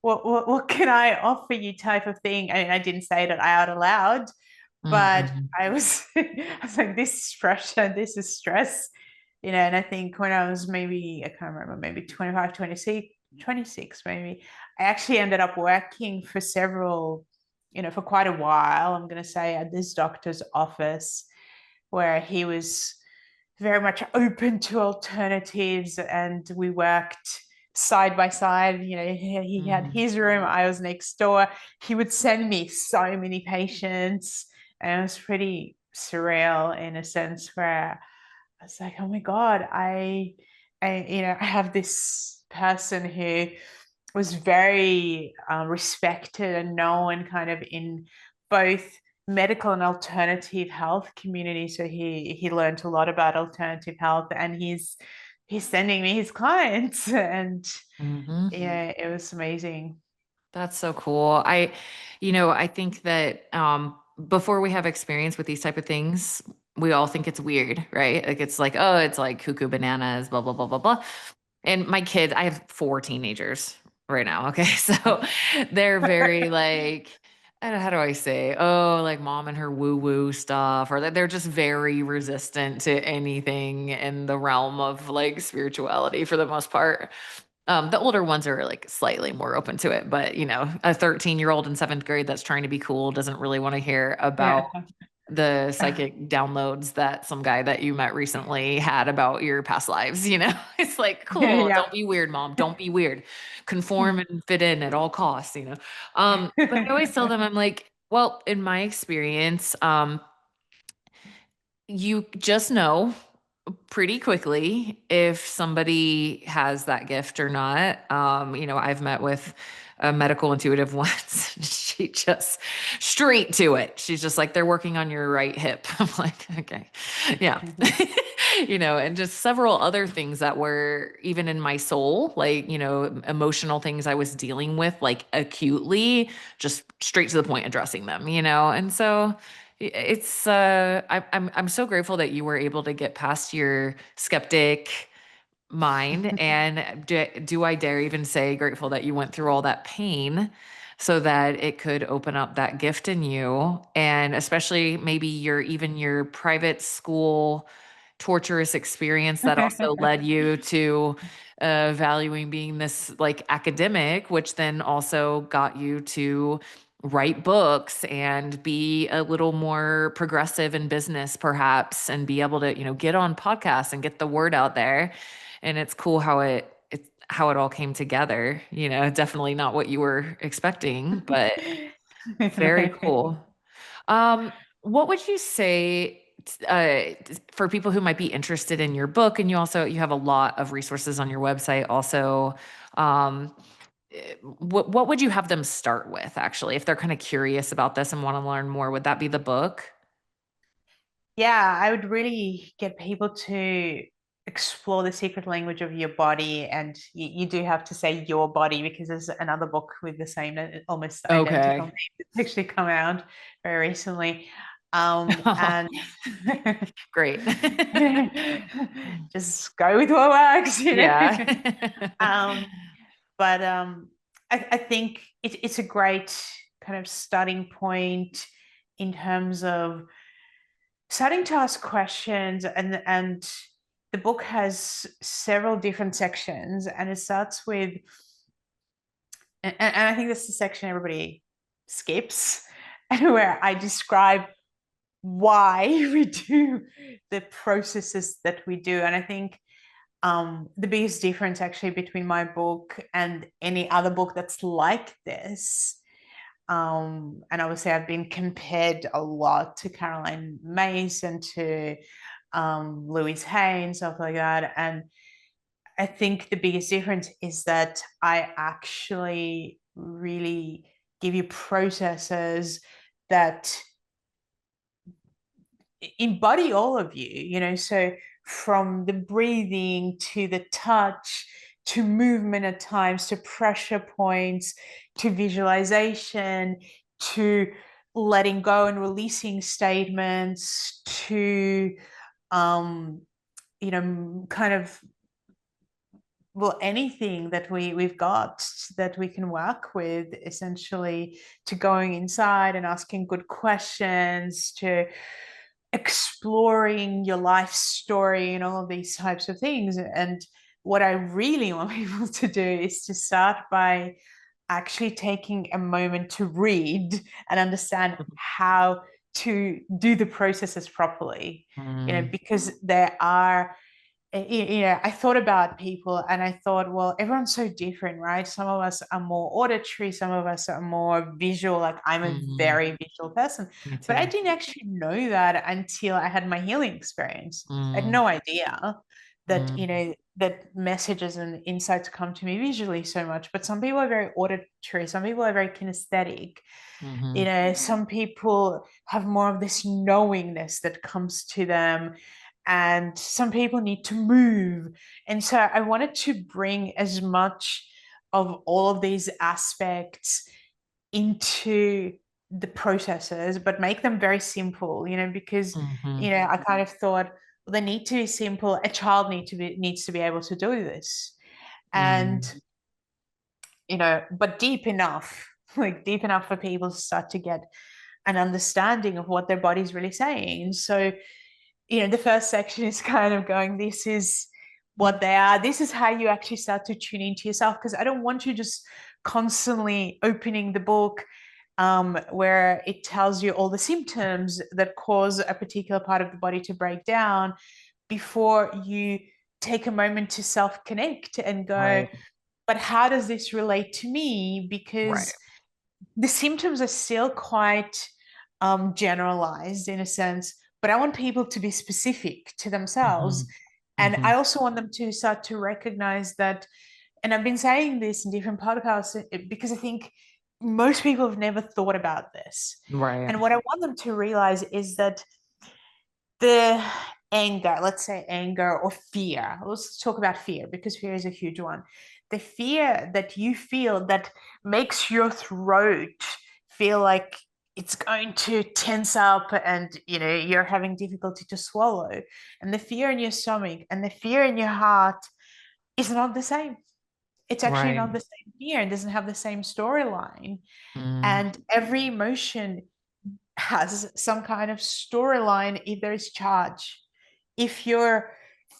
what can I offer you, type of thing. I mean, I didn't say it out aloud, but Hmm. I was I was like, this is pressure, this is stress, and I think when I was maybe, I can't remember, maybe 25, 26, 26 maybe, I actually ended up working for several, for quite a while, I'm going to say, at this doctor's office, where he was very much open to alternatives, and we worked side by side. He had Hmm. his room, I was next door. He would send me so many patients, and it was pretty surreal, in a sense, where I was like, oh my God, I have this person who was very respected and known, kind of, in both medical and alternative health community. So he learned a lot about alternative health, and he's sending me his clients, and Hmm. yeah, it was amazing. That's so cool. I think that before we have experience with these type of things, we all think it's weird, right? Like it's like, oh, it's like cuckoo bananas, blah blah blah blah blah. And my kids, I have four teenagers right now. Okay, so they're very like, how do I say? Oh, like mom and her woo woo stuff, or that they're just very resistant to anything in the realm of like spirituality for the most part. The older ones are like slightly more open to it, but a 13-year-old in seventh grade that's trying to be cool doesn't really want to hear about Yeah. the psychic downloads that some guy that you met recently had about your past lives. It's like, cool, Yeah. don't be weird, mom. Don't be weird. Conform and fit in at all costs. But I always tell them, I'm like, well, in my experience, you just know pretty quickly if somebody has that gift or not. I've met with a medical intuitive once. She just straight to it. She's just like, they're working on your right hip. I'm like, okay, yeah. And just several other things that were even in my soul, like, emotional things I was dealing with, like acutely, just straight to the point addressing them. And so it's I'm so grateful that you were able to get past your skeptic mind, and do I dare even say grateful that you went through all that pain so that it could open up that gift in you, and especially maybe your private school torturous experience that also led you to valuing being this like academic, which then also got you to write books and be a little more progressive in business perhaps, and be able to get on podcasts and get the word out there. And it's cool how it all came together. Definitely not what you were expecting, but very cool. What would you say for people who might be interested in your book? And you have a lot of resources on your website also. Um, what would you have them start with, actually, if they're kind of curious about this and want to learn more? Would that be the book? Yeah, I would really get people to explore the secret language of your body. And you do have to say your body, because there's another book with the same, almost identical Okay. name that's actually come out very recently. And Great. just go with what works. Yeah. Um, but I think it's a great kind of starting point in terms of starting to ask questions, and the book has several different sections, and it starts with, and I think this is the section everybody skips, where I describe why we do the processes that we do. And I think the biggest difference actually between my book and any other book that's like this, and obviously I've been compared a lot to Caroline Myss and to Louise Hay and stuff like that. And I think the biggest difference is that I actually really give you processes that embody all of you, so from the breathing to the touch to movement at times to pressure points to visualization to letting go and releasing statements to kind of, well, anything that we've got that we can work with, essentially, to going inside and asking good questions, to exploring your life story and all of these types of things. And what I really want people to do is to start by actually taking a moment to read and understand how to do the processes properly, because there are, I thought about people and I thought, well, everyone's so different, right? Some of us are more auditory, some of us are more visual. Like I'm a very visual person, but I didn't actually know that until I had my healing experience. I had no idea that, that messages and insights come to me visually so much. But some people are very auditory, some people are very kinesthetic. Some people have more of this knowingness that comes to them, and some people need to move. And so I wanted to bring as much of all of these aspects into the processes, but make them very simple, because, I kind of thought, well, they need to be simple. A child needs to be able to do this. And, but deep enough, like deep enough for people to start to get an understanding of what their body's really saying. So, the first section is kind of going, this is what they are. This is how you actually start to tune into yourself. Because I don't want you just constantly opening the book where it tells you all the symptoms that cause a particular part of the body to break down, before you take a moment to self-connect and go, right, but how does this relate to me? Because the symptoms are still quite generalized in a sense, but I want people to be specific to themselves. And I also want them to start to recognize that, and I've been saying this in different podcasts because I think most people have never thought about this. Right. And what I want them to realize is that the anger, let's say anger or fear, let's talk about fear because fear is a huge one. The fear that you feel that makes your throat feel like it's going to tense up and you're having difficulty to swallow, and the fear in your stomach and the fear in your heart is not the same. It's actually not the same fear and doesn't have the same storyline. And every emotion has some kind of storyline if there is charge. If you're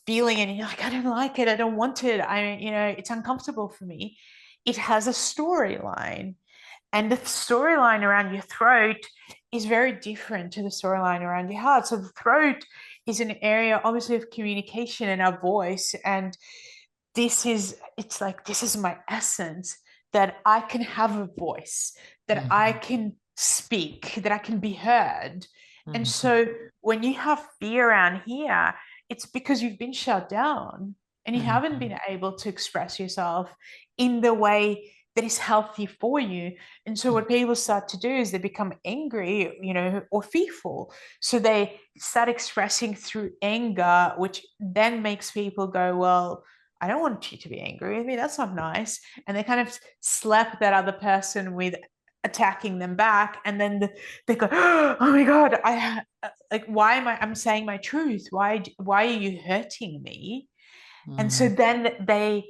feeling it and you're like, I don't like it, I don't want it, it's uncomfortable for me, it has a storyline. And the storyline around your throat is very different to the storyline around your heart. So the throat is an area, obviously, of communication and our voice. And this is my essence, that I can have a voice, that I can speak, that I can be heard. And so when you have fear around here, it's because you've been shut down and you haven't been able to express yourself in the way that is healthy for you. And so what people start to do is they become angry, or fearful. So they start expressing through anger, which then makes people go, well, I don't want you to be angry with me. That's not nice. And they kind of slap that other person with attacking them back. And then they go, oh my God, why I'm saying my truth? Why are you hurting me? And so then they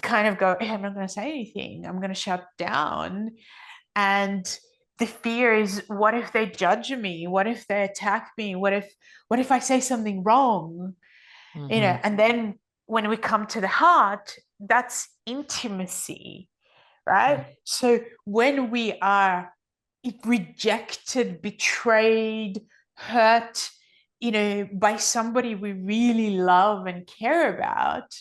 kind of go, hey, I'm not going to say anything, I'm going to shut down. And the fear is, what if they judge me, what if they attack me, what if I say something wrong, Mm-hmm. and then when we come to the heart, that's intimacy, right? So when we are rejected, betrayed, hurt, by somebody we really love and care about,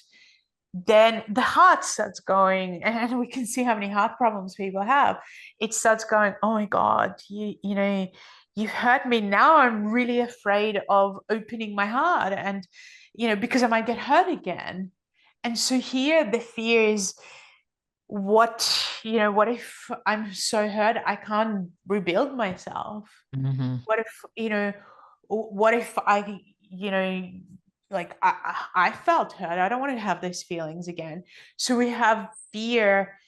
then the heart starts going, and we can see how many heart problems people have. It starts going, oh my God, you hurt me. Now I'm really afraid of opening my heart, and because I might get hurt again. And so here the fear is, what if I'm so hurt I can't rebuild myself? Mm-hmm. What if, I, like I felt hurt. I don't want to have those feelings again. So we have fear,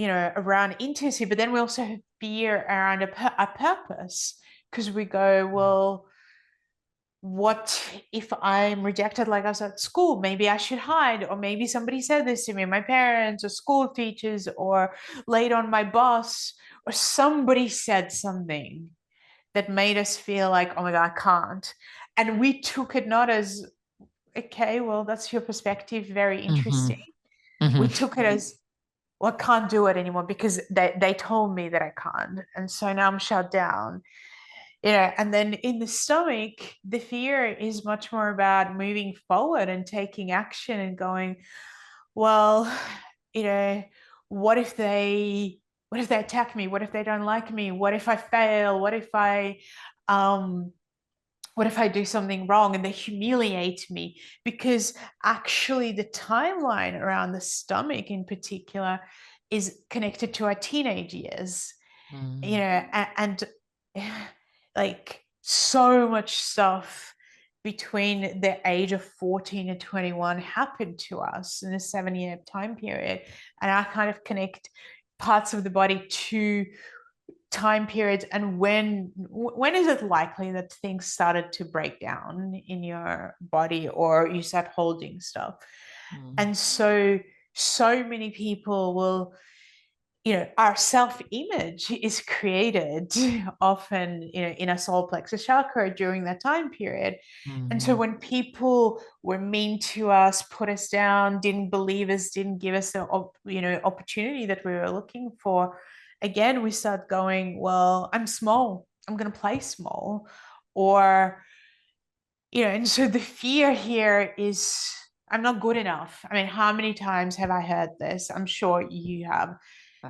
around intimacy, but then we also have fear around a purpose, because we go, well, what if I'm rejected like I was at school? Maybe I should hide, or maybe somebody said this to me, my parents or school teachers, or later on my boss, or somebody said something that made us feel like, oh my God, I can't. And we took it not as, okay, well, that's your perspective, very Mm-hmm. interesting. We Mm-hmm. took it as, well, I can't do it anymore because they told me that I can't. And so now I'm shut down. And then in the stomach, the fear is much more about moving forward and taking action and going, well, you know, what if they attack me? What if they don't like me? What if I fail? Um what if I do something wrong and they humiliate me? Because actually the timeline around the stomach in particular is connected to our teenage years, Mm-hmm. and like so much stuff between the age of 14 and 21 happened to us in a 7-year time period. And I kind of connect parts of the body to time periods, and when is it likely that things started to break down in your body, or you start holding stuff. And so many people will, our self-image is created often, in a solar plexus chakra during that time period. And so Mm-hmm. when people were mean to us, put us down, didn't believe us, didn't give us the opportunity that we were looking for, again we start going, well, I'm small, I'm going to play small. Or, and so the fear here is, I'm not good enough. I mean, how many times have I heard this? I'm sure you have.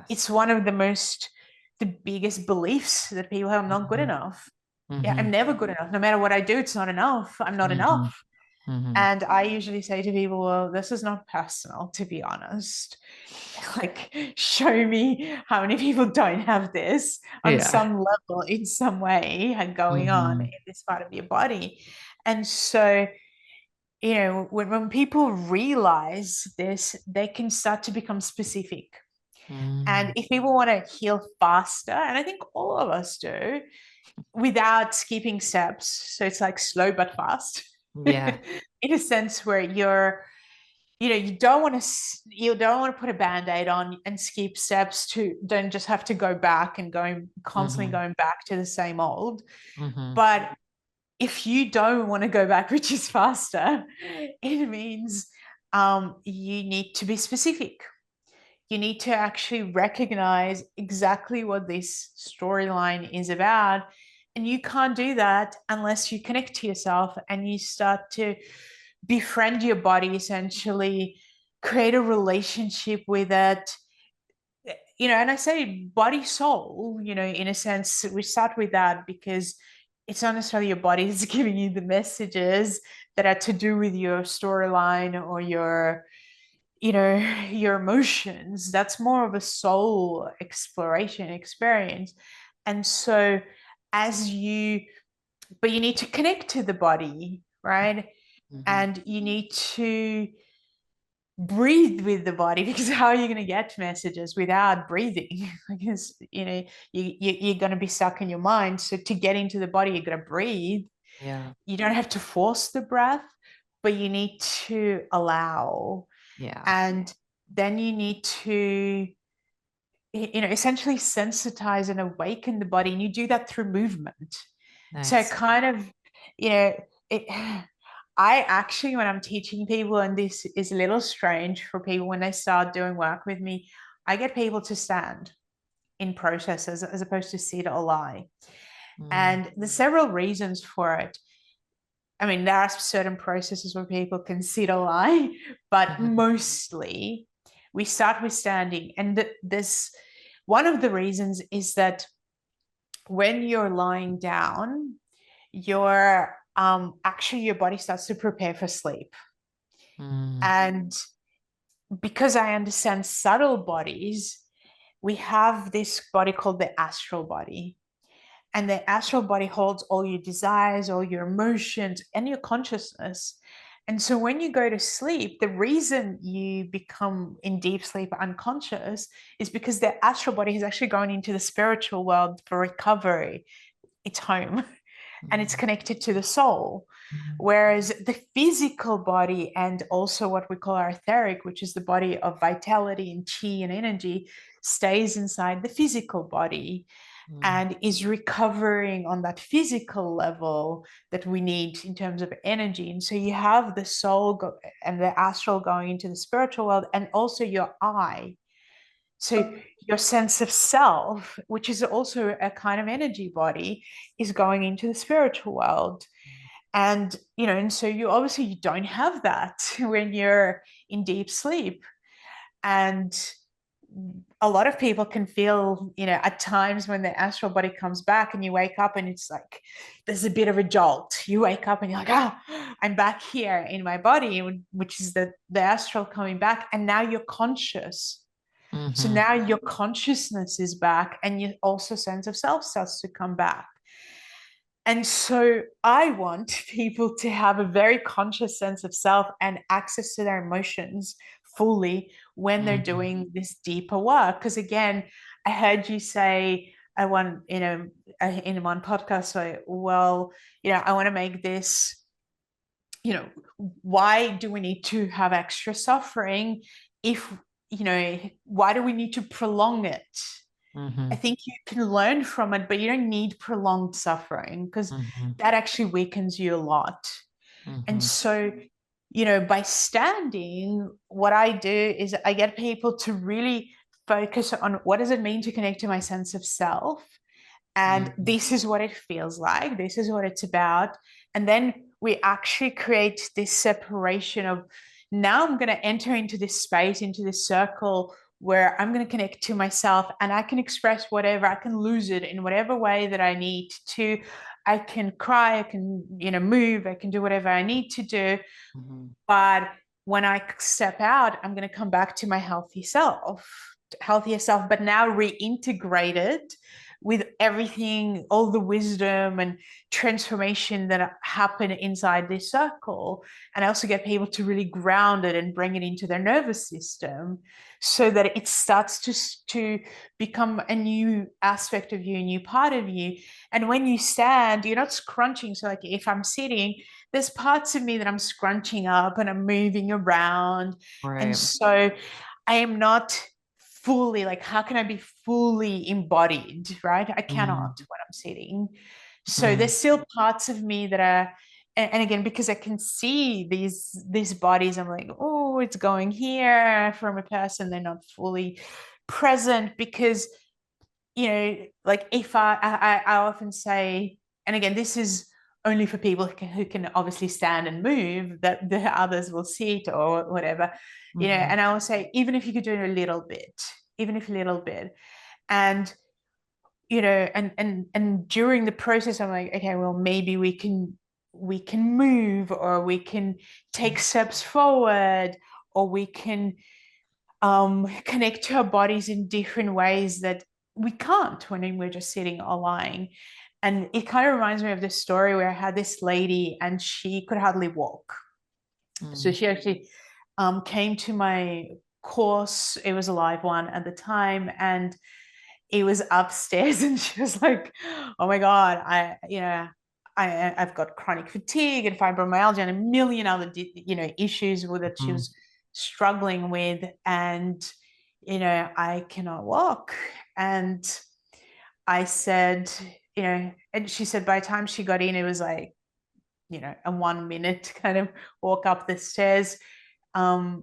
It's Yes. one of the biggest beliefs that people have. I'm not good Mm-hmm. enough. Yeah, Mm-hmm. I'm never good enough. No matter what I do, it's not enough. I'm not Mm-hmm. enough. Mm-hmm. And I usually say to people, well, this is not personal, to be honest. Like, show me how many people don't have this on Yeah. some level, in some way, going on Mm-hmm. in this part of your body. And so, when people realize this, they can start to become specific. And Mm-hmm. if people want to heal faster, and I think all of us do, without skipping steps, so it's like slow but fast, Yeah. in a sense where you don't want to put a band-aid on and skip steps, to don't just have to go back and constantly Mm-hmm. going back to the same old. Mm-hmm. But if you don't want to go back, which is faster, it means you need to be specific. You need to actually recognize exactly what this storyline is about. And you can't do that unless you connect to yourself and you start to befriend your body, essentially, create a relationship with it. And I say body soul, in a sense, we start with that because it's not necessarily your body is giving you the messages that are to do with your storyline or your emotions. That's more of a soul exploration experience. And so as you but you need to connect to the body, right? Mm-hmm. And you need to breathe with the body, because how are you going to get messages without breathing? Because you're going to be stuck in your mind. So to get into the body, you're going to breathe. Yeah. You don't have to force the breath, but you need to allow. Yeah. And then you need to, essentially sensitize and awaken the body. And you do that through movement. So Nice. kind of, you know, it, I actually, when I'm teaching people, and this is a little strange for people when they start doing work with me, I get people to stand in processes as opposed to sit or lie. Mm, And there's several reasons for it. I mean, there are certain processes where people can sit or lie, but mhm, mostly we start with standing. And this one of the reasons is that when you're lying down, your actually your body starts to prepare for sleep. mm, And because I understand subtle bodies, we have this body called the astral body. And the astral body holds all your desires, all your emotions, and your consciousness. And so when you go to sleep, the reason you become in deep sleep unconscious is because the astral body is actually going into the spiritual world for recovery. It's home and it's mm, connected to the soul. mm, Whereas the physical body and also what we call our etheric, which is the body of vitality and chi and energy, stays inside the physical body mm, and is recovering on that physical level that we need in terms of energy. And so you have the and the astral going into the spiritual world, and also your I. So your sense of self, which is also a kind of energy body, is going into the spiritual world. And and so you don't have that when you're in deep sleep. And a lot of people can feel, at times when the astral body comes back and you wake up and it's like there's a bit of a jolt. You wake up and you're like, I'm back here in my body, which is the astral coming back. And now you're conscious. So mhm, now your consciousness is back and your also sense of self starts to come back. And so I want people to have a very conscious sense of self and access to their emotions fully when they're mhm, doing this deeper work. Because again, I heard you say, I want, in one podcast, so, well, I want to make this, why do we need to have extra suffering if, why do we need to prolong it? I mhm, think you can learn from it, but you don't need prolonged suffering because mhm, that actually weakens you a lot. And mhm, so, by standing, what I do is I get people to really focus on what does it mean to connect to my sense of self. And mhm, this is what it feels like. This is what it's about. And then we actually create this separation of now I'm going to enter into this space, into this circle where I'm going to connect to myself and I can express whatever, I can lose it in whatever way that I need to. I can cry, I can, move, I can do whatever I need to do. mhm, But when I step out, I'm going to come back to my healthier self, but now reintegrated with everything, all the wisdom and transformation that happen inside this circle. And I also get people to really ground it and bring it into their nervous system so that it starts to become a new aspect of you, a new part of you. And when you stand, you're not scrunching. So, like if I'm sitting, there's parts of me that I'm scrunching up and I'm moving around. And right. so I am not fully like, how can I be fully embodied, right? I cannot Mhm, when I'm sitting. So mhm, there's still parts of me that are, and again, because I can see these bodies, I'm like, oh, it's going here from a person. They're not fully present because, like if I often say, and again, this is only for people who can obviously stand and move, that the others will sit or whatever, mhm, and I will say, even if you could do a little bit, even if a little bit, and and during the process, I'm like, okay, well, maybe we can move, or we can take steps forward, or we can connect to our bodies in different ways that we can't when we're just sitting or lying. And it kind of reminds me of this story where I had this lady and she could hardly walk. So mhm, she actually came to my course. It was a live one at the time, and it was upstairs. And she was like, "Oh my god, I've got chronic fatigue and fibromyalgia and a million other issues with it." She mhm, was struggling with, and I cannot walk. And I said, and she said by the time she got in, it was like, a 1 minute kind of walk up the stairs.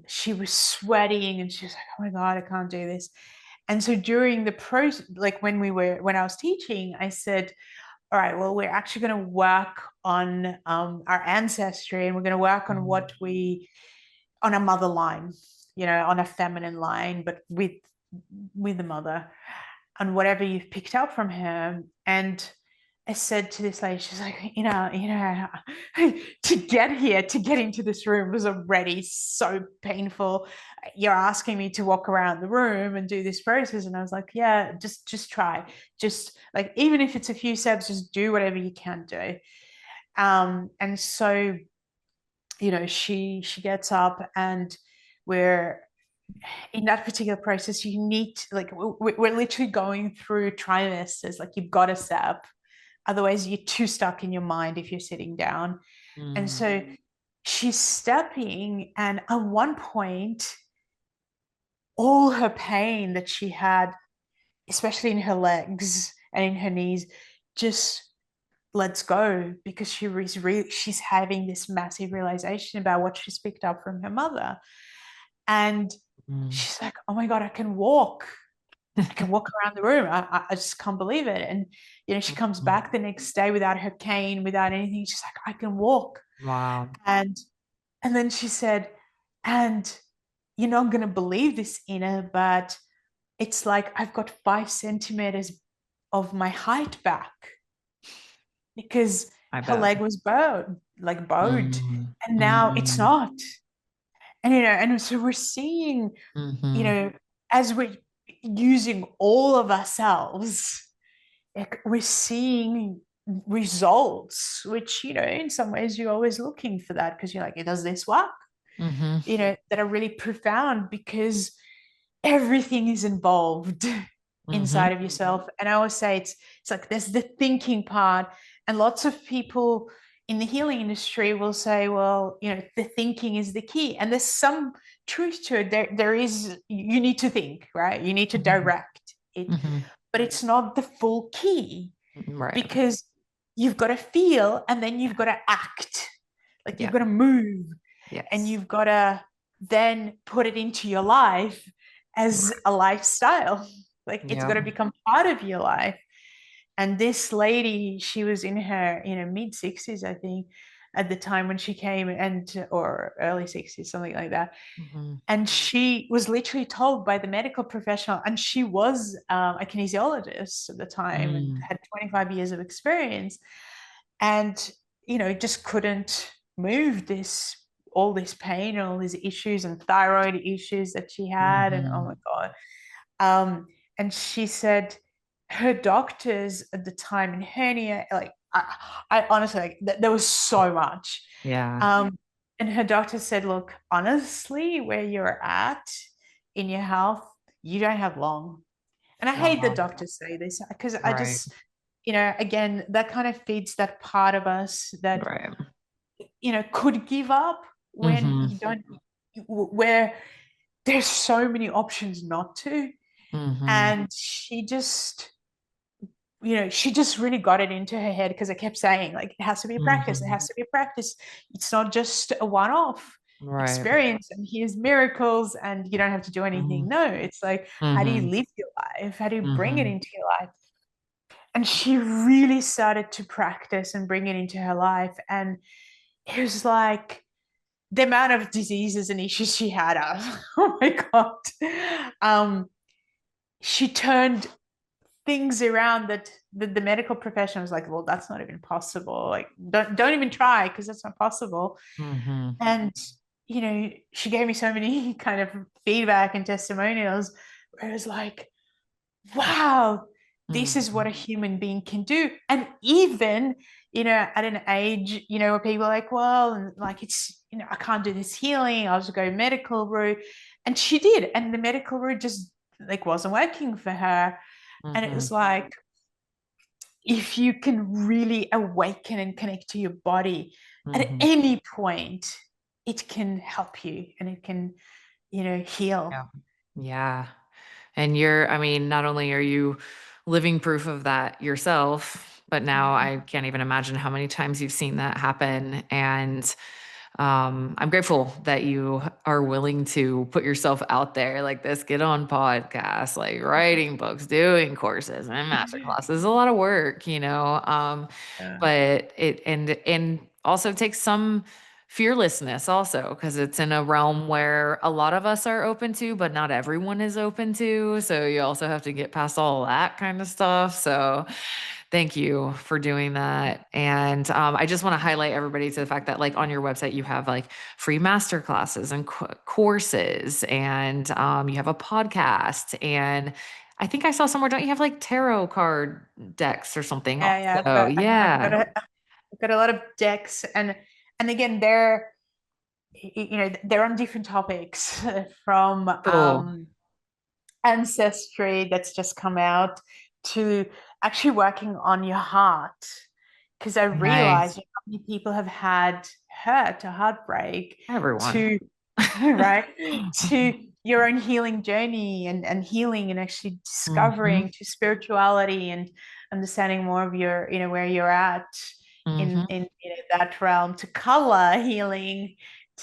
She was sweating and she was like, oh my God, I can't do this. And so during the process, like when I was teaching, I said, all right, well, we're actually going to work on our ancestry, and we're going to work on on a mother line, on a feminine line, but with the mother, and whatever you've picked up from her. And I said to this lady, she's like, to get into this room was already so painful. You're asking me to walk around the room and do this process. And I was like, yeah, just try. Just like, even if it's a few steps, just do whatever you can do. And so, she gets up, and we're in that particular process, you need to, like, we're literally going through trimesters. Like, you've got to step, otherwise you're too stuck in your mind if you're sitting down. And so she's stepping, and at one point, all her pain that she had, especially in her legs and in her knees, just lets go, because she's having this massive realization about what she's picked up from her mother. And she's like, oh my God, I can walk. I can walk around the room. I just can't believe it. And, she comes back the next day without her cane, without anything. She's like, I can walk. Wow. And then she said, and you're not going to believe this, Ina, but it's like I've got 5 centimeters of my height back, because her leg was bowed. And now it's not. And, and so we're seeing, as we're using all of ourselves, like, we're seeing results, which, in some ways you're always looking for that, because you're like, does this work? That are really profound, because everything is involved inside of yourself. And I always say it's like there's the thinking part, and lots of people in the healing industry will say, well, the thinking is the key, and there's some truth to it. There is, you need to think, right? You need to direct it, but it's not the full key, Right. because you've got to feel, and then you've got to act. Like, you've got to move, and you've got to then put it into your life as a lifestyle. Like, it's got to become part of your life. And this lady, she was in her, mid 60s, I think, at the time when she came, or early 60s, something like that. And she was literally told by the medical professional, and she was a kinesiologist at the time, and had 25 years of experience, and, just couldn't move all this pain and all these issues and thyroid issues that she had. And oh my God. And she said her doctors at the time, in hernia, like, I honestly, like, there was so much. And her doctor said, look, honestly, where you're at in your health, you don't have long. And I hate that doctors say this, because I just, again, that kind of feeds that part of us that, could give up when you don't, where there's so many options not to. And she just really got it into her head, because I kept saying, like, it has to be a practice. It has to be a practice. It's not just a one-off experience, and here's miracles, and you don't have to do anything. No, it's like, how do you live your life? How do you bring it into your life? And she really started to practice and bring it into her life. And it was like, the amount of diseases and issues she had, oh my God. She turned things around that the medical profession was like, well, that's not even possible. Like, don't even try, because that's not possible. And, she gave me so many kind of feedback and testimonials where it was like, wow, this is what a human being can do. And even, at an age, where people are like, well, like, it's, I can't do this healing, I'll just go medical route. And she did. And the medical route just, like, wasn't working for her. And it was like, if you can really awaken and connect to your body at any point, it can help you, and it can heal. Yeah. Yeah. And I mean, not only are you living proof of that yourself, but now Mhm. I can't even imagine how many times you've seen that happen. And I'm grateful that you are willing to put yourself out there like this, get on podcasts, like writing books, doing courses and master classes. A lot of work, Yeah. but and also takes some fearlessness also because it's in a realm where a lot of us are open to, but not everyone is open to. So you also have to get past all that kind of stuff. So thank you for doing that. And I just want to highlight everybody to the fact that, like, on your website, you have like free master classes and courses, and you have a podcast. And I think I saw somewhere, don't you have like tarot card decks or something Yeah, yeah, also? Yeah. I've got a lot of decks, and again, they're on different topics from Cool. Ancestry that's just come out to actually working on your heart. Because I realized Nice. how many people have had hurt or heartbreak Everyone. to, right, to your own healing journey and healing and actually Hmm. discovering to spirituality and understanding more of your, where you're at Hmm. in that realm, to color healing,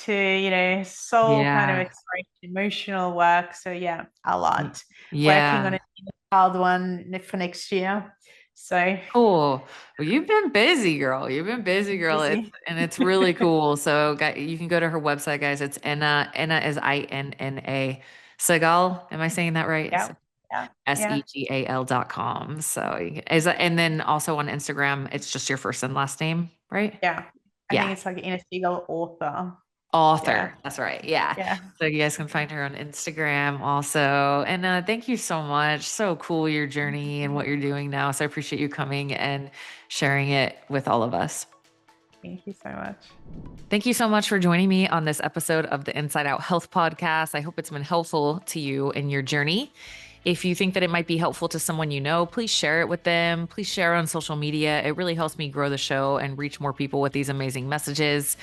to soul kind of Yeah. exploration, emotional work. So yeah, a Y- lot working on Yeah. a child one for next year. So Cool. Well, you've been busy, girl. You've been busy, girl. busy. And it's really cool. So you can go to her website, guys. It's Enna. Enna is Inna. Segal. Am I saying that right? Yeah, yeah, yeah, Segal.com. So and then also on Instagram, it's just your first and last name, right? yeah. I think Yeah. it's like in a Segal author. Yeah, Author. That's right. Yeah. yeah. So you guys can find her on Instagram also. And thank you so much. So cool your journey and what you're doing now. So I appreciate you coming and sharing it with all of us. Thank you so much. Thank you so much for joining me on this episode of the Inside Out Health Podcast. I hope it's been helpful to you in your journey. If you think that it might be helpful to someone you know, please share it with them. Please share on social media. It really helps me grow the show and reach more people with these amazing messages.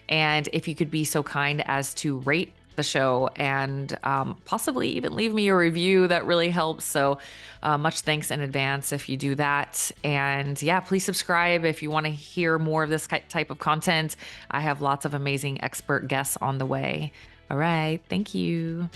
And if you could be so kind as to rate the show and possibly even leave me a review, that really helps. So much thanks in advance if you do that. And yeah, please subscribe if you want to hear more of this type of content. I have lots of amazing expert guests on the way. All right. Thank you.